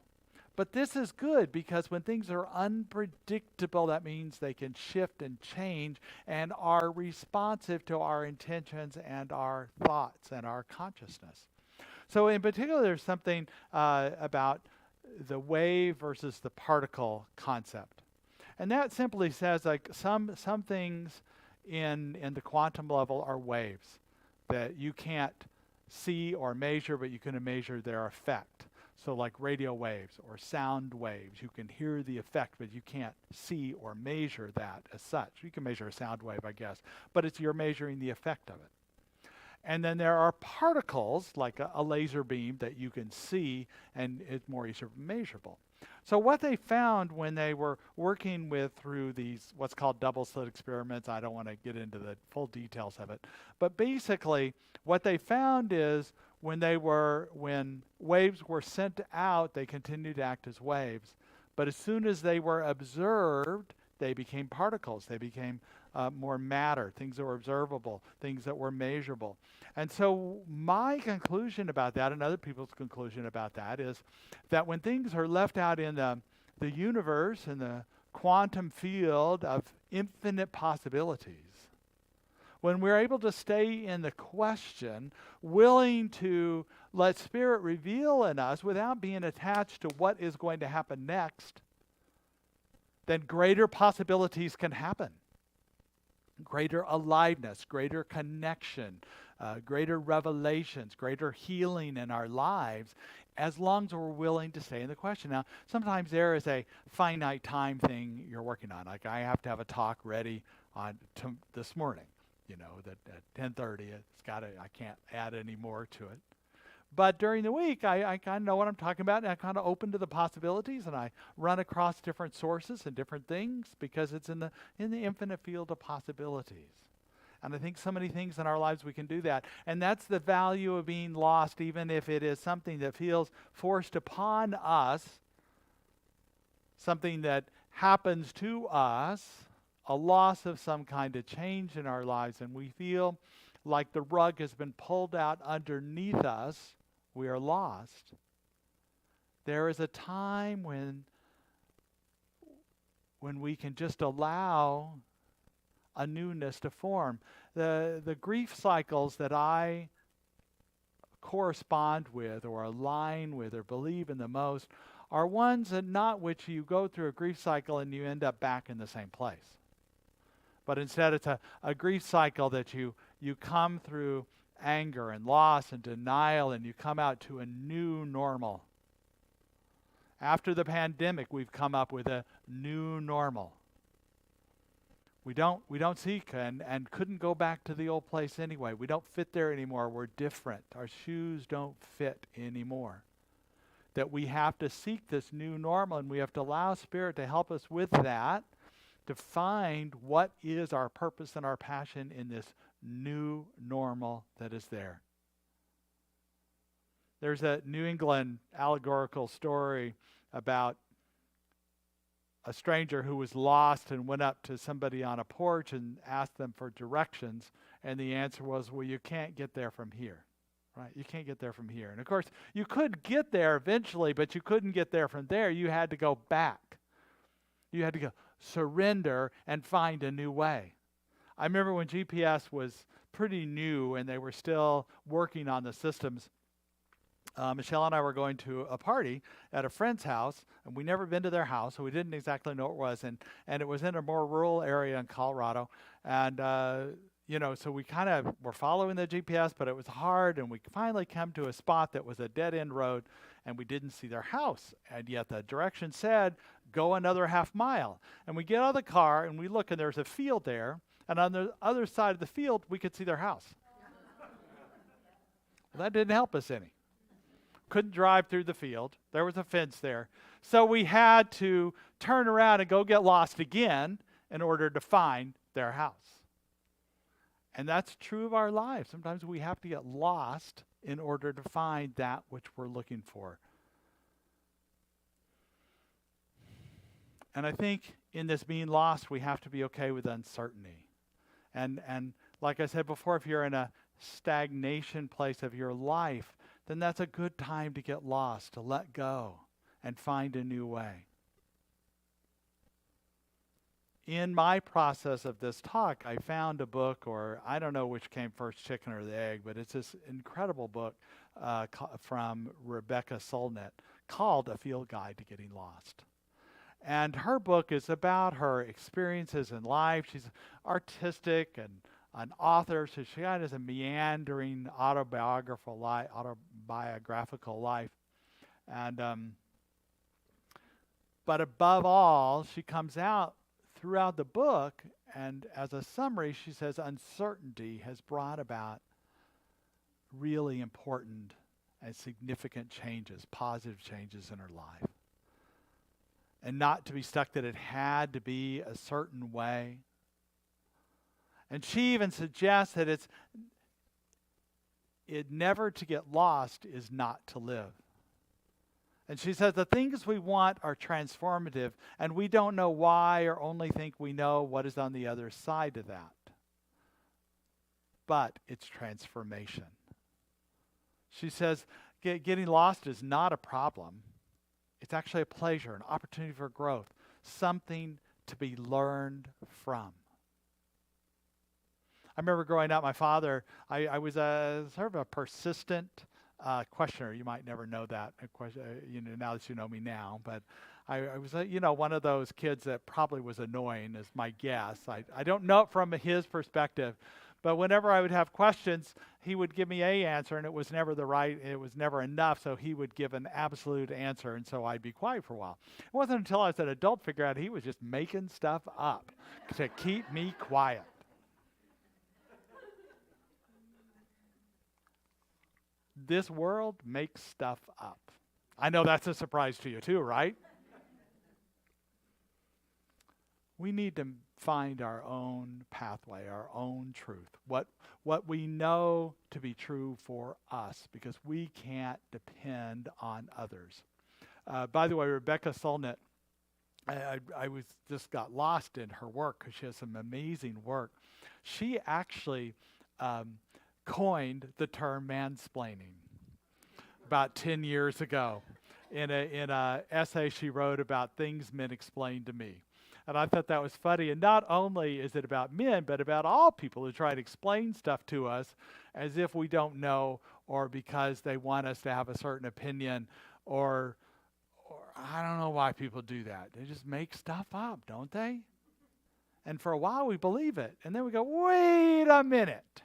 [SPEAKER 3] But this is good, because when things are unpredictable, that means they can shift and change and are responsive to our intentions and our thoughts and our consciousness. So in particular, there's something about the wave versus the particle concept. And that simply says, like, some things in the quantum level are waves that you can't see or measure, but you can measure their effect. So like radio waves or sound waves, you can hear the effect, but you can't see or measure that as such. You can measure a sound wave, I guess, but you're measuring the effect of it. And then there are particles, like a laser beam, that you can see, and it's more easily measurable. So what they found when they were working through these what's called double slit experiments, I don't want to get into the full details of it, but basically what they found is when waves were sent out, they continued to act as waves. But as soon as they were observed, they became particles. They became more matter, things that were observable, things that were measurable. And so my conclusion about that, and other people's conclusion about that, is that when things are left out in the universe, in the quantum field of infinite possibilities, when we're able to stay in the question, willing to let Spirit reveal in us without being attached to what is going to happen next, then greater possibilities can happen. Greater aliveness, greater connection, greater revelations, greater healing in our lives, as long as we're willing to stay in the question. Now, sometimes there is a finite time thing you're working on. Like, I have to have a talk ready this morning. That at 10:30, I can't add any more to it. But during the week, I kind of know what I'm talking about, and I'm kind of open to the possibilities, and I run across different sources and different things, because it's in the infinite field of possibilities. And I think so many things in our lives we can do that. And that's the value of being lost, even if it is something that feels forced upon us, something that happens to us, a loss of some kind of change in our lives, and we feel like the rug has been pulled out underneath us, we are lost. There is a time when we can just allow a newness to form. The grief cycles that I correspond with or align with or believe in the most are ones that not which you go through a grief cycle and you end up back in the same place. But instead it's a grief cycle that you come through anger and loss and denial, and you come out to a new normal. After the pandemic, we've come up with a new normal. We don't seek and couldn't go back to the old place anyway. We don't fit there anymore. We're different. Our shoes don't fit anymore. That we have to seek this new normal, and we have to allow Spirit to help us with that, to find what is our purpose and our passion in this new normal that is there. There's a New England allegorical story about a stranger who was lost and went up to somebody on a porch and asked them for directions. And the answer was, well, you can't get there from here, right? You can't get there from here. And of course, you could get there eventually, but you couldn't get there from there. You had to go back. You had to go surrender and find a new way. I remember when GPS was pretty new and they were still working on the systems. Michelle and I were going to a party at a friend's house, and we'd never been to their house, so we didn't exactly know what it was. And it was in a more rural area in Colorado. And, so we kind of were following the GPS, but it was hard. And we finally came to a spot that was a dead-end road, and we didn't see their house. And yet the direction said, go another half mile. And we get out of the car, and we look, and there's a field there. And on the other side of the field, we could see their house. Well, that didn't help us any. Couldn't drive through the field. There was a fence there. So we had to turn around and go get lost again in order to find their house. And that's true of our lives. Sometimes we have to get lost in order to find that which we're looking for. And I think in this being lost, we have to be okay with uncertainty. And like I said before, if you're in a stagnation place of your life, then that's a good time to get lost, to let go and find a new way. In my process of this talk, I found a book, or I don't know which came first, chicken or the egg, but it's this incredible book from Rebecca Solnit called A Field Guide to Getting Lost. And her book is about her experiences in life. She's artistic and an author, so she has a meandering autobiographical life. And but above all, she comes out throughout the book, and as a summary, she says uncertainty has brought about really important and significant changes, positive changes in her life. And not to be stuck that it had to be a certain way. And she even suggests that it never to get lost is not to live. And she says the things we want are transformative, and we don't know why or only think we know what is on the other side of that. But it's transformation. She says getting lost is not a problem. It's actually a pleasure, an opportunity for growth, something to be learned from. I remember growing up, my father, I was sort of a persistent questioner. You might never know that, now that you know me now. But I was, one of those kids that probably was annoying, is my guess. I don't know it from his perspective. But whenever I would have questions, he would give me an answer, and it was never enough, so he would give an absolute answer, and so I'd be quiet for a while. It wasn't until I was an adult figured out he was just making stuff up to keep me quiet. This world makes stuff up. I know that's a surprise to you too, right? We need to find our own pathway, our own truth, what we know to be true for us, because we can't depend on others. By the way, Rebecca Solnit, I just got lost in her work because she has some amazing work. She actually coined the term mansplaining about 10 years ago in a essay she wrote about things men explained to me. And I thought that was funny. And not only is it about men, but about all people who try to explain stuff to us as if we don't know, or because they want us to have a certain opinion, or I don't know why people do that. They just make stuff up, don't they? And for a while we believe it. And then we go, wait a minute.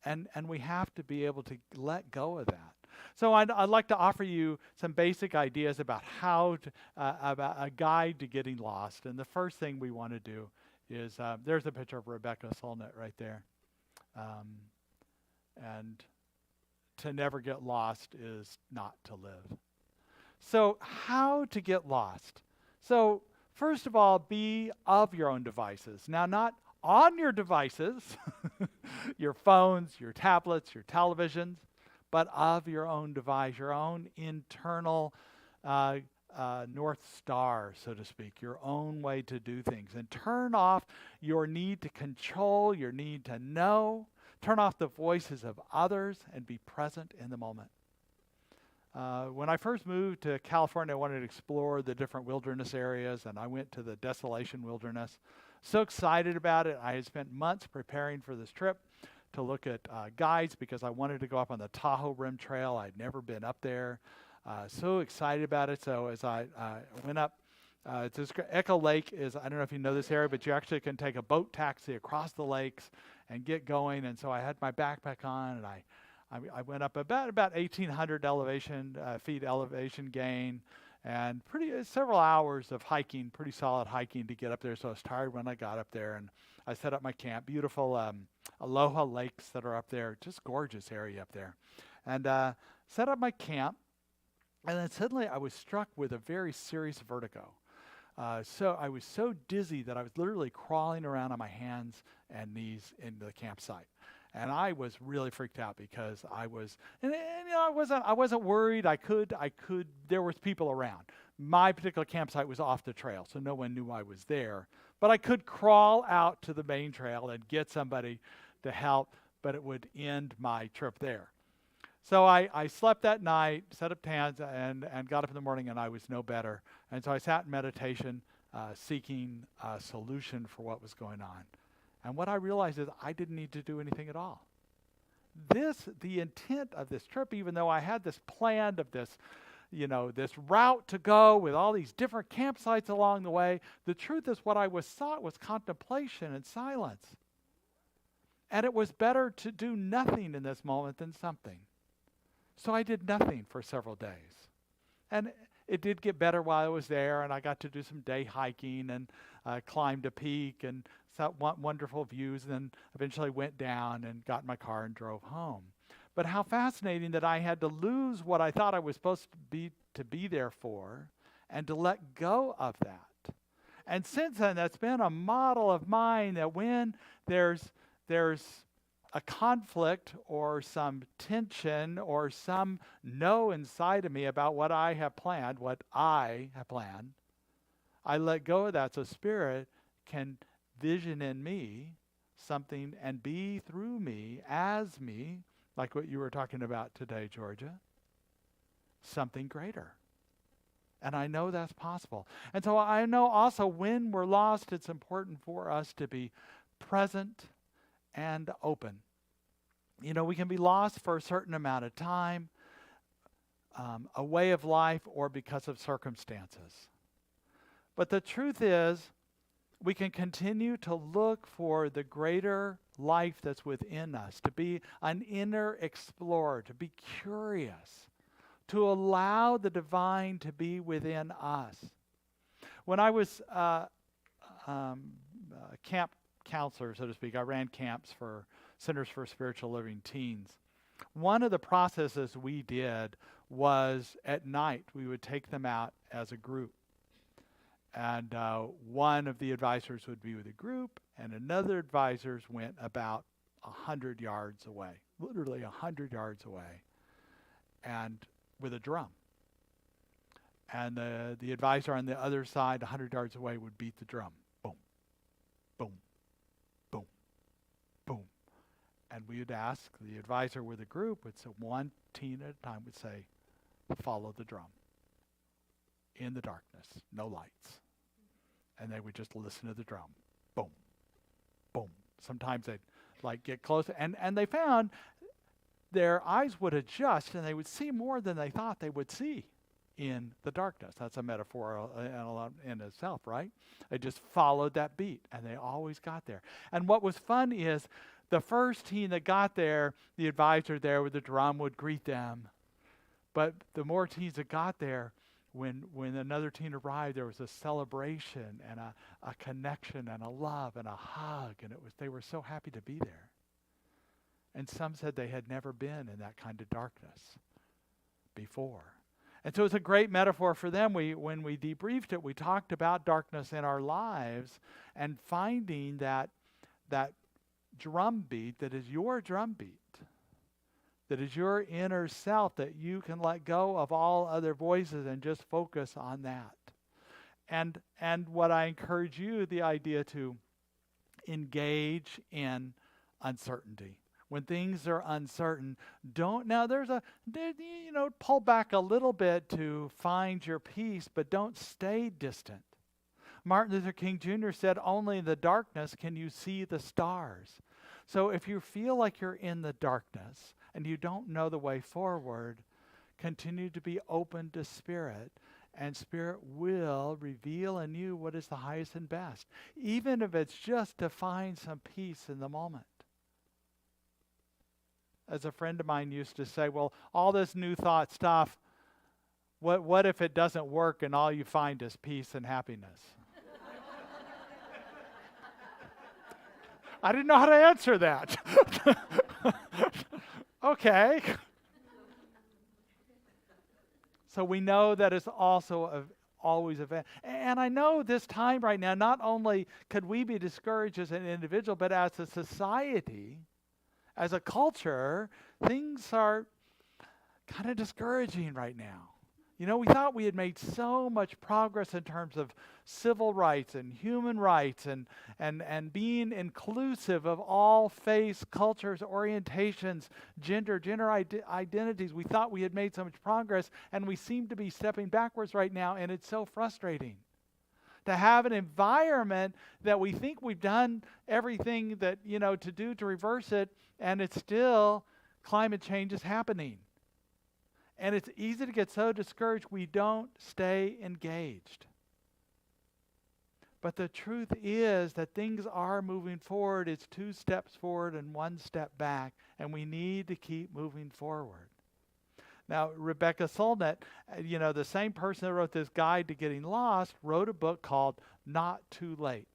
[SPEAKER 3] And we have to be able to let go of that. So I'd like to offer you some basic ideas about about a guide to getting lost. And the first thing we want to do is, there's a picture of Rebecca Solnit right there. And to never get lost is not to live. So how to get lost? So First of all, be of your own devices. Now, not on your devices, your phones, your tablets, your televisions, but of your own device, your own internal North Star, so to speak, your own way to do things. And turn off your need to control, your need to know. Turn off the voices of others and be present in the moment. When I first moved to California, I wanted to explore the different wilderness areas, and I went to the Desolation Wilderness. So excited about it. I had spent months preparing for this trip to look at guides because I wanted to go up on the Tahoe Rim Trail. I'd never been up there. So excited about it. So as I went up, Echo Lake is, I don't know if you know this area, but you actually can take a boat taxi across the lakes and get going. And so I had my backpack on, and I went up about 1,800 feet elevation gain, and several hours of hiking, pretty solid hiking to get up there. So I was tired when I got up there, and I set up my camp. Beautiful Aloha lakes that are up there, just gorgeous area up there, and set up my camp. And then suddenly I was struck with a very serious vertigo. So I was so dizzy that I was literally crawling around on my hands and knees in the campsite. And I was really freaked out because I was, and you know, I wasn't worried. There was people around. My particular campsite was off the trail, so no one knew I was there. But I could crawl out to the main trail and get somebody to help, but it would end my trip there. So I slept that night, set up tents, and got up in the morning, and I was no better. And so I sat in meditation, seeking a solution for what was going on. And what I realized is I didn't need to do anything at all. The intent of this trip, even though I had this plan of this route to go with all these different campsites along the way, the truth is what I sought was contemplation and silence. And it was better to do nothing in this moment than something. So I did nothing for several days. And it did get better while I was there, and I got to do some day hiking and climbed a peak and saw wonderful views, and then eventually went down and got in my car and drove home. But how fascinating that I had to lose what I thought I was supposed to be there for and to let go of that. And since then, that's been a model of mine that when there's a conflict or some tension or some no inside of me about what I have planned, I let go of that so Spirit can vision in me something and be through me, as me, like what you were talking about today, Georgia, something greater. And I know that's possible. And so I know also when we're lost, it's important for us to be present and open. You know, we can be lost for a certain amount of time, a way of life, or because of circumstances. But the truth is, we can continue to look for the greater life that's within us, to be an inner explorer, to be curious, to allow the divine to be within us. When I was camp counselor, so to speak, I ran camps for Centers for Spiritual Living Teens. One of the processes we did was at night we would take them out as a group. And one of the advisors would be with a group, and another advisor went about 100 yards away, literally 100 yards away, and with a drum. And the advisor on the other side, 100 yards away, would beat the drum. Boom, boom, boom, boom. And we would ask, the advisor with a group would say, one teen at a time would say, follow the drum. In the darkness, no lights. And they would just listen to the drum. Boom, boom. Sometimes they'd get close, and they found their eyes would adjust and they would see more than they thought they would see in the darkness. That's a metaphor in itself, right? They just followed that beat, and they always got there. And what was fun is the first teen that got there, the advisor there with the drum would greet them. But the more teens that got there, when another teen arrived, there was a celebration and a connection and a love and a hug, and they were so happy to be there. And some said they had never been in that kind of darkness before. And so it's a great metaphor for them. When we debriefed it, we talked about darkness in our lives and finding that drumbeat that is your drumbeat, that is your inner self, that you can let go of all other voices and just focus on that. And what I encourage you, the idea to engage in uncertainty. When things are uncertain, pull back a little bit to find your peace, but don't stay distant. Martin Luther King Jr. said, only in the darkness can you see the stars. So if you feel like you're in the darkness and you don't know the way forward, continue to be open to Spirit, and Spirit will reveal in you what is the highest and best, even if it's just to find some peace in the moment. As a friend of mine used to say, well, all this new thought stuff, what if it doesn't work and all you find is peace and happiness? I didn't know how to answer that. Okay. So we know that it's also always event. And I know this time right now, not only could we be discouraged as an individual, but as a society, as a culture, things are kind of discouraging right now. You know, we thought we had made so much progress in terms of civil rights and human rights and being inclusive of all faiths, cultures, orientations, gender identities. We thought we had made so much progress, and we seem to be stepping backwards right now, and it's so frustrating to have an environment that we think we've done everything that, to do to reverse it, and it's still, climate change is happening. And it's easy to get so discouraged we don't stay engaged. But the truth is that things are moving forward. It's 2 steps forward and 1 step back, and we need to keep moving forward. Now, Rebecca Solnit, the same person that wrote this guide to getting lost, wrote a book called Not Too Late.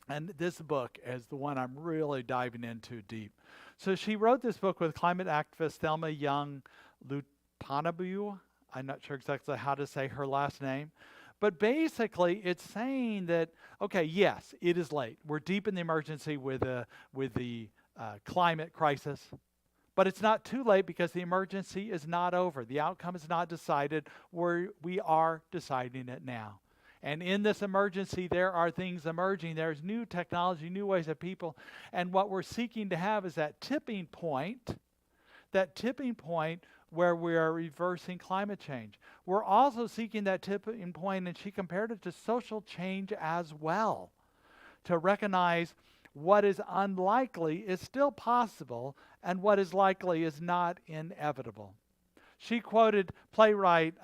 [SPEAKER 3] And this book is the one I'm really diving into deep. So she wrote this book with climate activist Thelma Young Lutanabu. I'm not sure exactly how to say her last name. But basically, it's saying that, okay, yes, it is late. We're deep in the emergency with the climate crisis. But it's not too late because the emergency is not over. The outcome is not decided. We are deciding it now. And in this emergency, there are things emerging. There's new technology, new ways of people. And what we're seeking to have is that tipping point where we are reversing climate change. We're also seeking that tipping point, and she compared it to social change as well, to recognize what is unlikely is still possible, and what is likely is not inevitable. She quoted playwright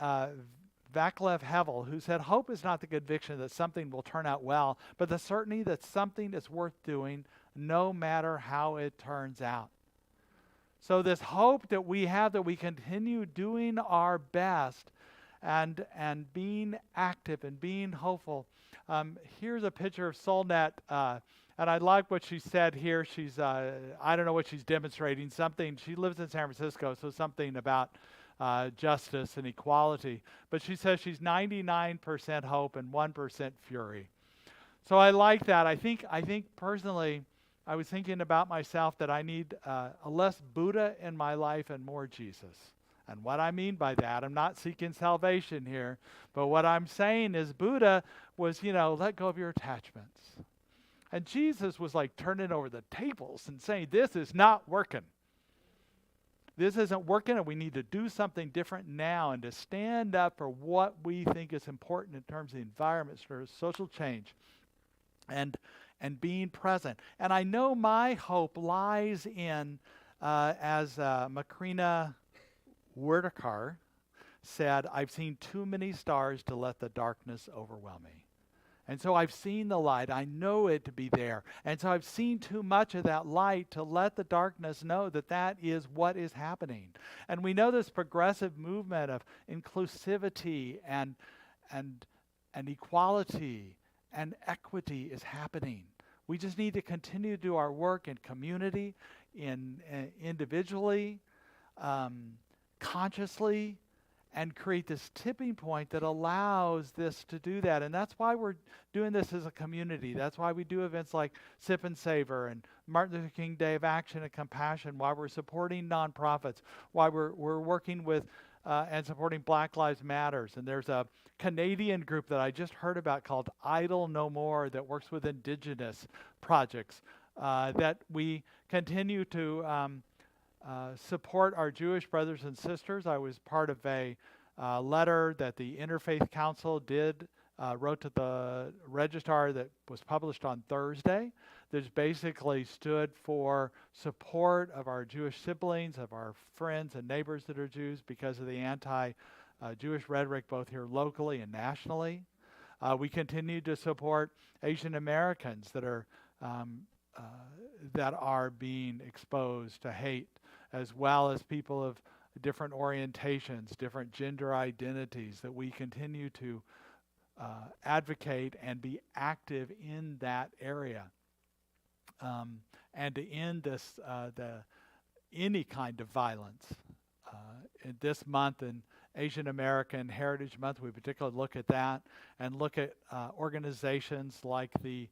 [SPEAKER 3] Vaclav Havel, who said, "Hope is not the conviction that something will turn out well, but the certainty that something is worth doing no matter how it turns out." So this hope that we have, that we continue doing our best and being active and being hopeful. Here's a picture of Solnit, and I like what she said here. She's, I don't know what she's demonstrating, something, she lives in San Francisco, so something about justice and equality. But she says she's 99% hope and 1% fury. So I like that. I think personally, I was thinking about myself that I need a less Buddha in my life and more Jesus. And what I mean by that, I'm not seeking salvation here, but what I'm saying is Buddha was, let go of your attachments. And Jesus was like turning over the tables and saying, this is not working. This isn't working, and we need to do something different now, and to stand up for what we think is important in terms of the environment, for social change, and being present. And I know my hope lies in, as Macrina Wertekar said, I've seen too many stars to let the darkness overwhelm me. And so I've seen the light. I know it to be there. And so I've seen too much of that light to let the darkness know that that is what is happening. And we know this progressive movement of inclusivity and equality and equity is happening. We just need to continue to do our work in community, individually, consciously, and create this tipping point that allows this to do that. And that's why we're doing this as a community. That's why we do events like Sip and Savor and Martin Luther King Day of Action and Compassion, why we're supporting nonprofits, why we're working with and supporting Black Lives Matters. And there's a Canadian group that I just heard about called Idle No More that works with Indigenous projects that we continue to support our Jewish brothers and sisters. I was part of a letter that the Interfaith Council wrote to the registrar that was published on Thursday. That's basically stood for support of our Jewish siblings, of our friends and neighbors that are Jews because of the anti-Jewish rhetoric both here locally and nationally. We continue to support Asian Americans that are being exposed to hate, as well as people of different orientations, different gender identities, that we continue to advocate and be active in that area. And to end this, any kind of violence. In this month, in Asian American Heritage Month, we particularly look at that and look at organizations like the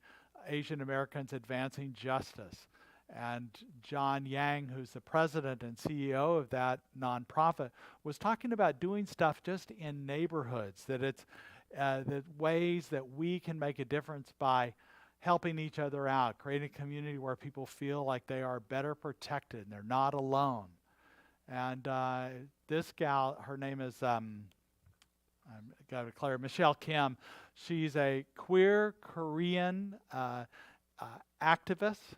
[SPEAKER 3] Asian Americans Advancing Justice. And John Yang, who's the president and CEO of that nonprofit, was talking about doing stuff just in neighborhoods, that it's the ways that we can make a difference by helping each other out, creating a community where people feel like they are better protected and they're not alone. And this gal, her name is, I've got to declare, Michelle Kim. She's a queer Korean activist.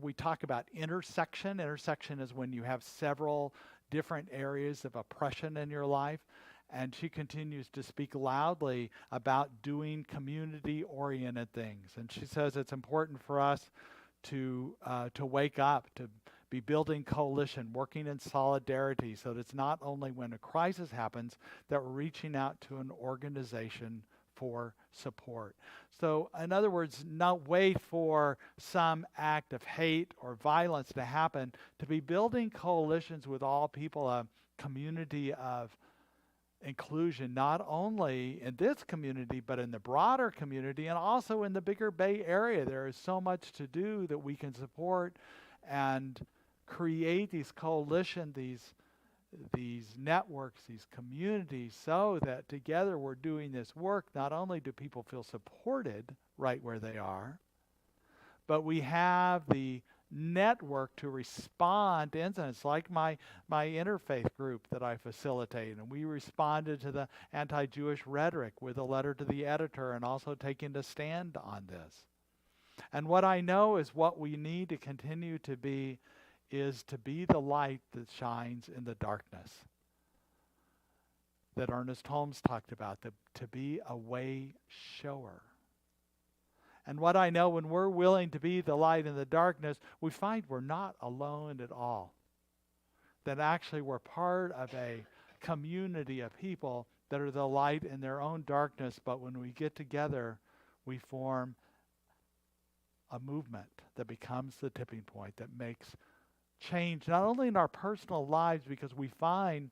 [SPEAKER 3] We talk about intersection. Intersection is when you have several different areas of oppression in your life. And she continues to speak loudly about doing community-oriented things. And she says it's important for us to wake up, to be building coalition, working in solidarity, so that it's not only when a crisis happens that we're reaching out to an organization for support. So in other words, not wait for some act of hate or violence to happen, to be building coalitions with all people, a community of inclusion, not only in this community, but in the broader community and also in the bigger Bay Area. There is so much to do that we can support and create these coalitions, these networks, these communities, so that together we're doing this work. Not only do people feel supported right where they are, but we have the network to respond to incidents like my interfaith group that I facilitate. And we responded to the anti-Jewish rhetoric with a letter to the editor and also taking a stand on this. And what I know is what we need to continue to be is to be the light that shines in the darkness that Ernest Holmes talked about, to be a way shower. And what I know, when we're willing to be the light in the darkness, we find we're not alone at all. That actually we're part of a community of people that are the light in their own darkness, but when we get together, we form a movement that becomes the tipping point that makes change, not only in our personal lives, because we find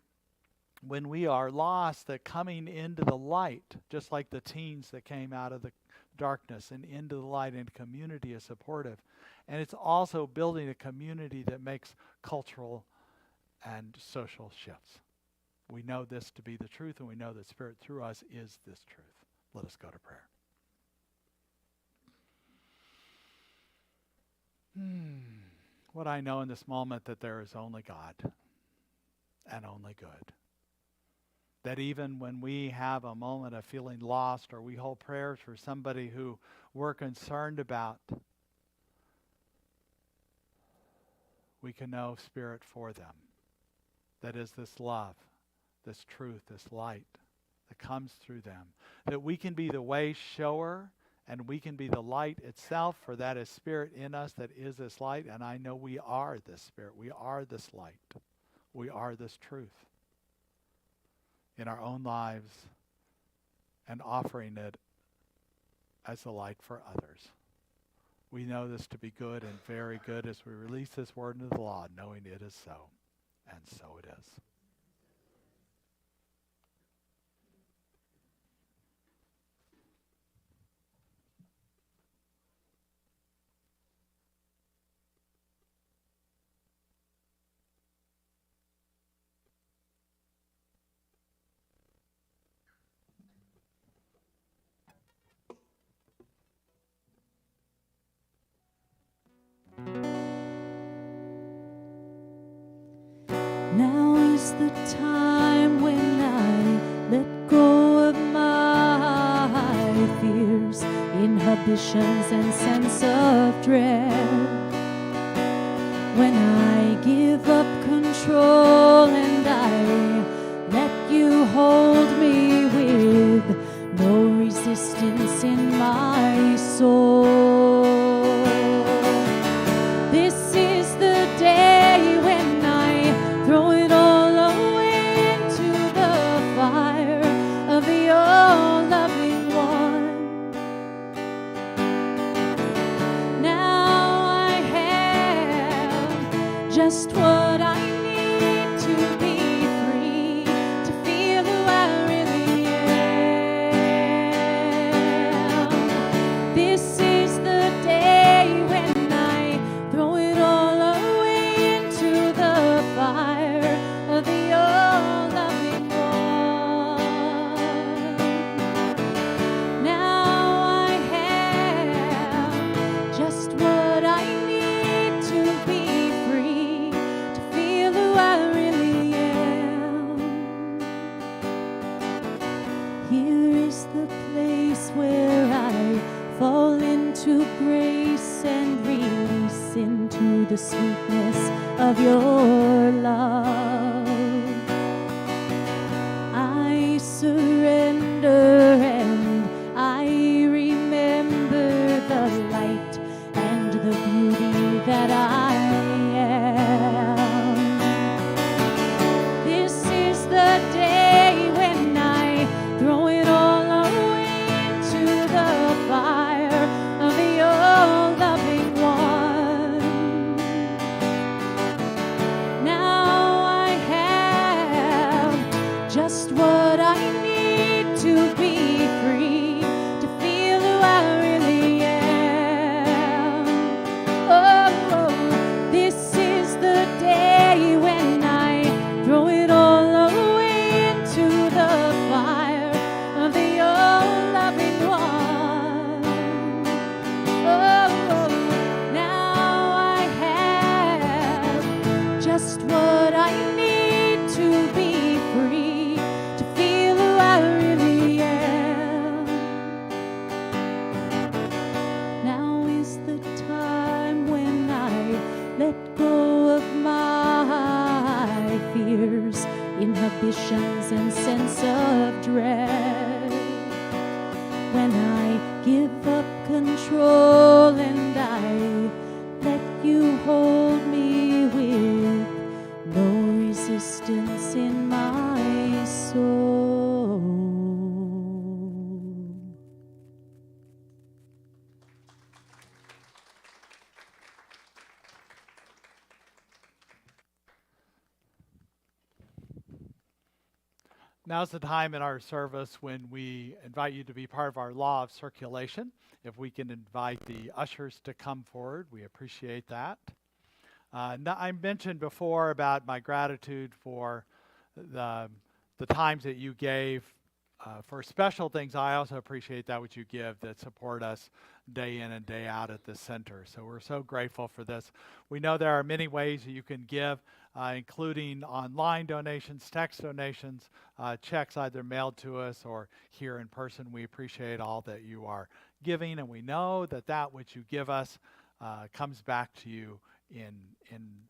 [SPEAKER 3] when we are lost that coming into the light, just like the teens that came out of the darkness and into the light and community is supportive. And it's also building a community that makes cultural and social shifts. We know this to be the truth, and we know that Spirit through us is this truth. Let us go to prayer. What I know in this moment, that there is only God and only good. That even when we have a moment of feeling lost, or we hold prayers for somebody who we're concerned about, we can know Spirit for them. That is this love, this truth, this light that comes through them. That we can be the way shower, and we can be the light itself, for that is Spirit in us that is this light. And I know we are this Spirit. We are this light. We are this truth in our own lives, and offering it as a light for others. We know this to be good and very good as we release this word into the law, knowing it is so, and so it is.
[SPEAKER 5] inhibitions and sense of dread. When I give up control and I let you hold me with no resistance in my soul. This is the day when I throw it all away into the fire of the all-loving one. Now I have just what I need to be free, to feel who I really am. This is the day when I throw it all away into the fire of the all-loving one. Now I have just what I need to be free, to feel who I really am. Here is the place where I fall into grace and release into the sweetness of your love. I surrender and I remember the light and the beauty that I am. This is the day when I throw it all away into the fire of the all-loving one. Now I have just what I need to be free, to feel who I really am. Oh, this is the day when I throw it all away into the fire of the all-loving one. Oh, now I have just what I need to be free, to feel who I really am. Now is the time when I let go of my fears, inhibitions, and sense of dread. When I give up control and I let you hold me with no resistance in my soul.
[SPEAKER 3] Now's the time in our service when we invite you to be part of our law of circulation. If we can invite the ushers to come forward, we appreciate that. Now, I mentioned before about my gratitude for the times that you gave for special things. I also appreciate that which you give that support us day in and day out at the center. So we're so grateful for this. We know there are many ways that you can give, including online donations, text donations, checks either mailed to us or here in person. We appreciate all that you are giving, and we know that that which you give us comes back to you in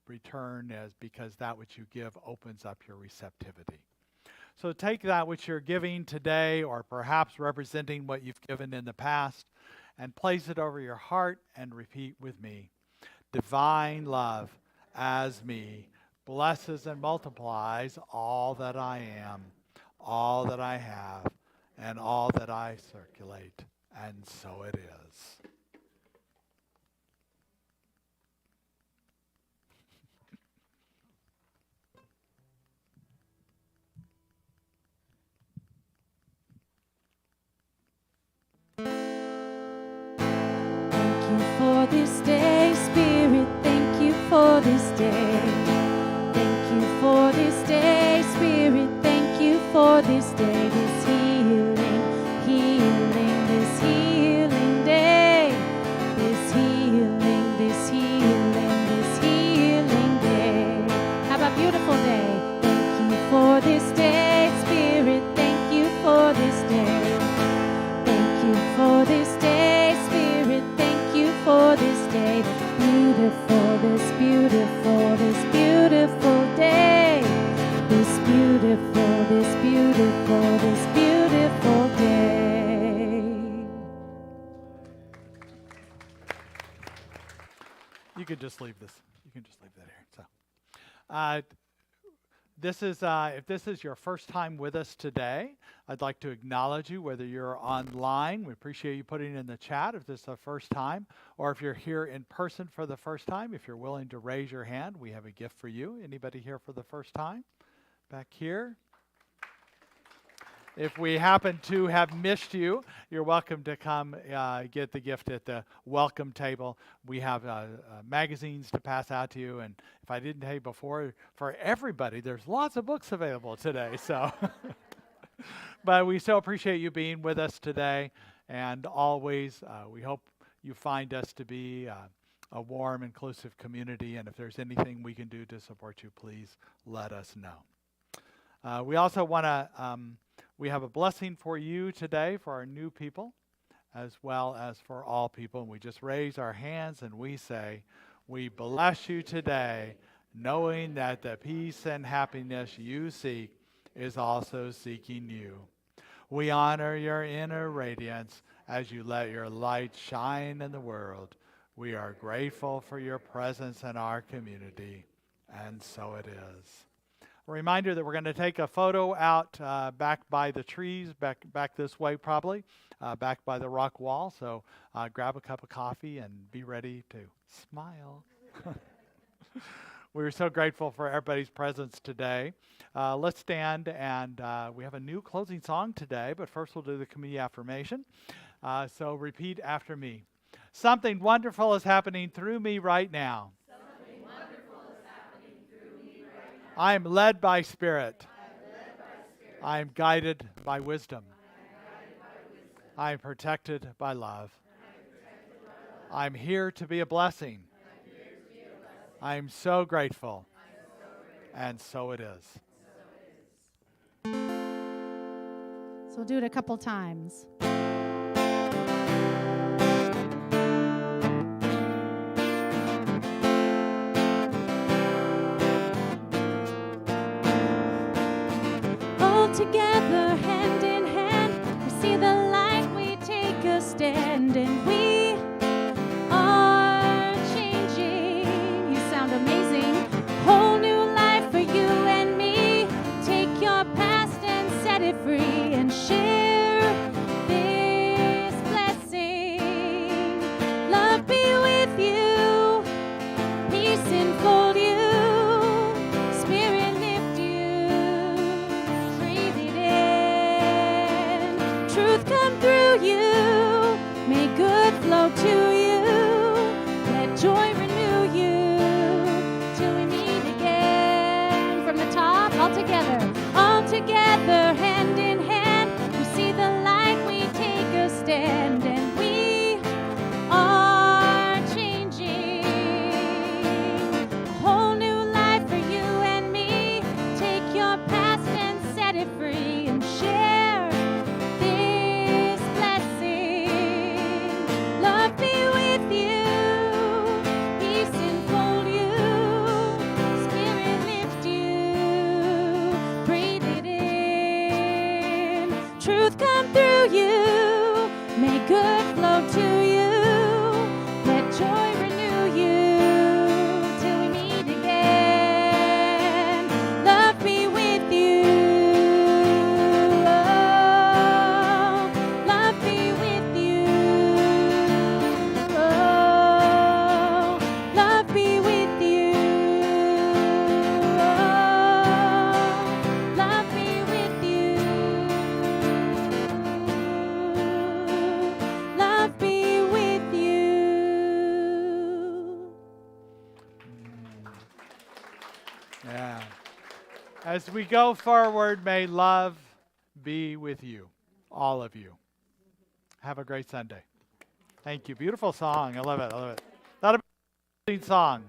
[SPEAKER 3] return, because that which you give opens up your receptivity. So take that which you're giving today, or perhaps representing what you've given in the past, and place it over your heart and repeat with me. Divine love as me blesses and multiplies all that I am, all that I have, and all that I circulate. And so it is.
[SPEAKER 5] Thank you for this day, Spirit. Thank you for this day. Thank you for this day, Spirit. Thank you for this day, this healing this healing day, this healing day. Have a beautiful day. Thank you for this day, Spirit. Thank you for this day. Thank you for this day, Spirit.
[SPEAKER 3] You could just leave this. You can just leave that here. So, this is if this is your first time with us today, I'd like to acknowledge you, whether you're online. We appreciate you putting in the chat if this is the first time, or if you're here in person for the first time. If you're willing to raise your hand, we have a gift for you. Anybody here for the first time? Back here. If we happen to have missed you, you're welcome to come get the gift at the welcome table. We have magazines to pass out to you. And if I didn't tell you before, for everybody, there's lots of books available today. So, but we so appreciate you being with us today. And always, we hope you find us to be a warm, inclusive community. And if there's anything we can do to support you, please let us know. We also want to... we have a blessing for you today for our new people as well as for all people. And we just raise our hands and we say, we bless you today, knowing that the peace and happiness you seek is also seeking you. We honor your inner radiance as you let your light shine in the world. We are grateful for your presence in our community, and so it is. A reminder that we're going to take a photo out back by the trees, back this way probably, back by the rock wall. So grab a cup of coffee and be ready to smile. We're so grateful for everybody's presence today. Let's stand, and we have a new closing song today, but first we'll do the community affirmation. So repeat after me. Something wonderful is happening through me right now. I am led by Spirit. I am guided by wisdom. I am protected by love. I am here to be a blessing. I am so grateful. And so it is.
[SPEAKER 5] So we'll do it a couple times. Together, hand in hand, we see the light, we take a stand, and we are changing. You sound amazing. Whole new life for you and me. Take your past and set it free, and share this blessing. Love be with you, peace enfold you. Flow to you, let joy renew you, till we meet again. From the top, all together, hand in hand, we see the light, we take a stand, and we are changing. A whole new life for you and me. Take your past and set it free, and share this blessing. Love be with you, peace enfold you, Spirit lift you, breathe it in. Truth come through you, may good flow to you, let joy renew you, till we meet again. Love be with you, oh, love be with you. Love be with you. Oh, love be with you. Love be with you.
[SPEAKER 3] Yeah. As we go forward, may love be with you, all of you. Have a great Sunday. Thank you. Beautiful song. I love it. I love it. Not a song.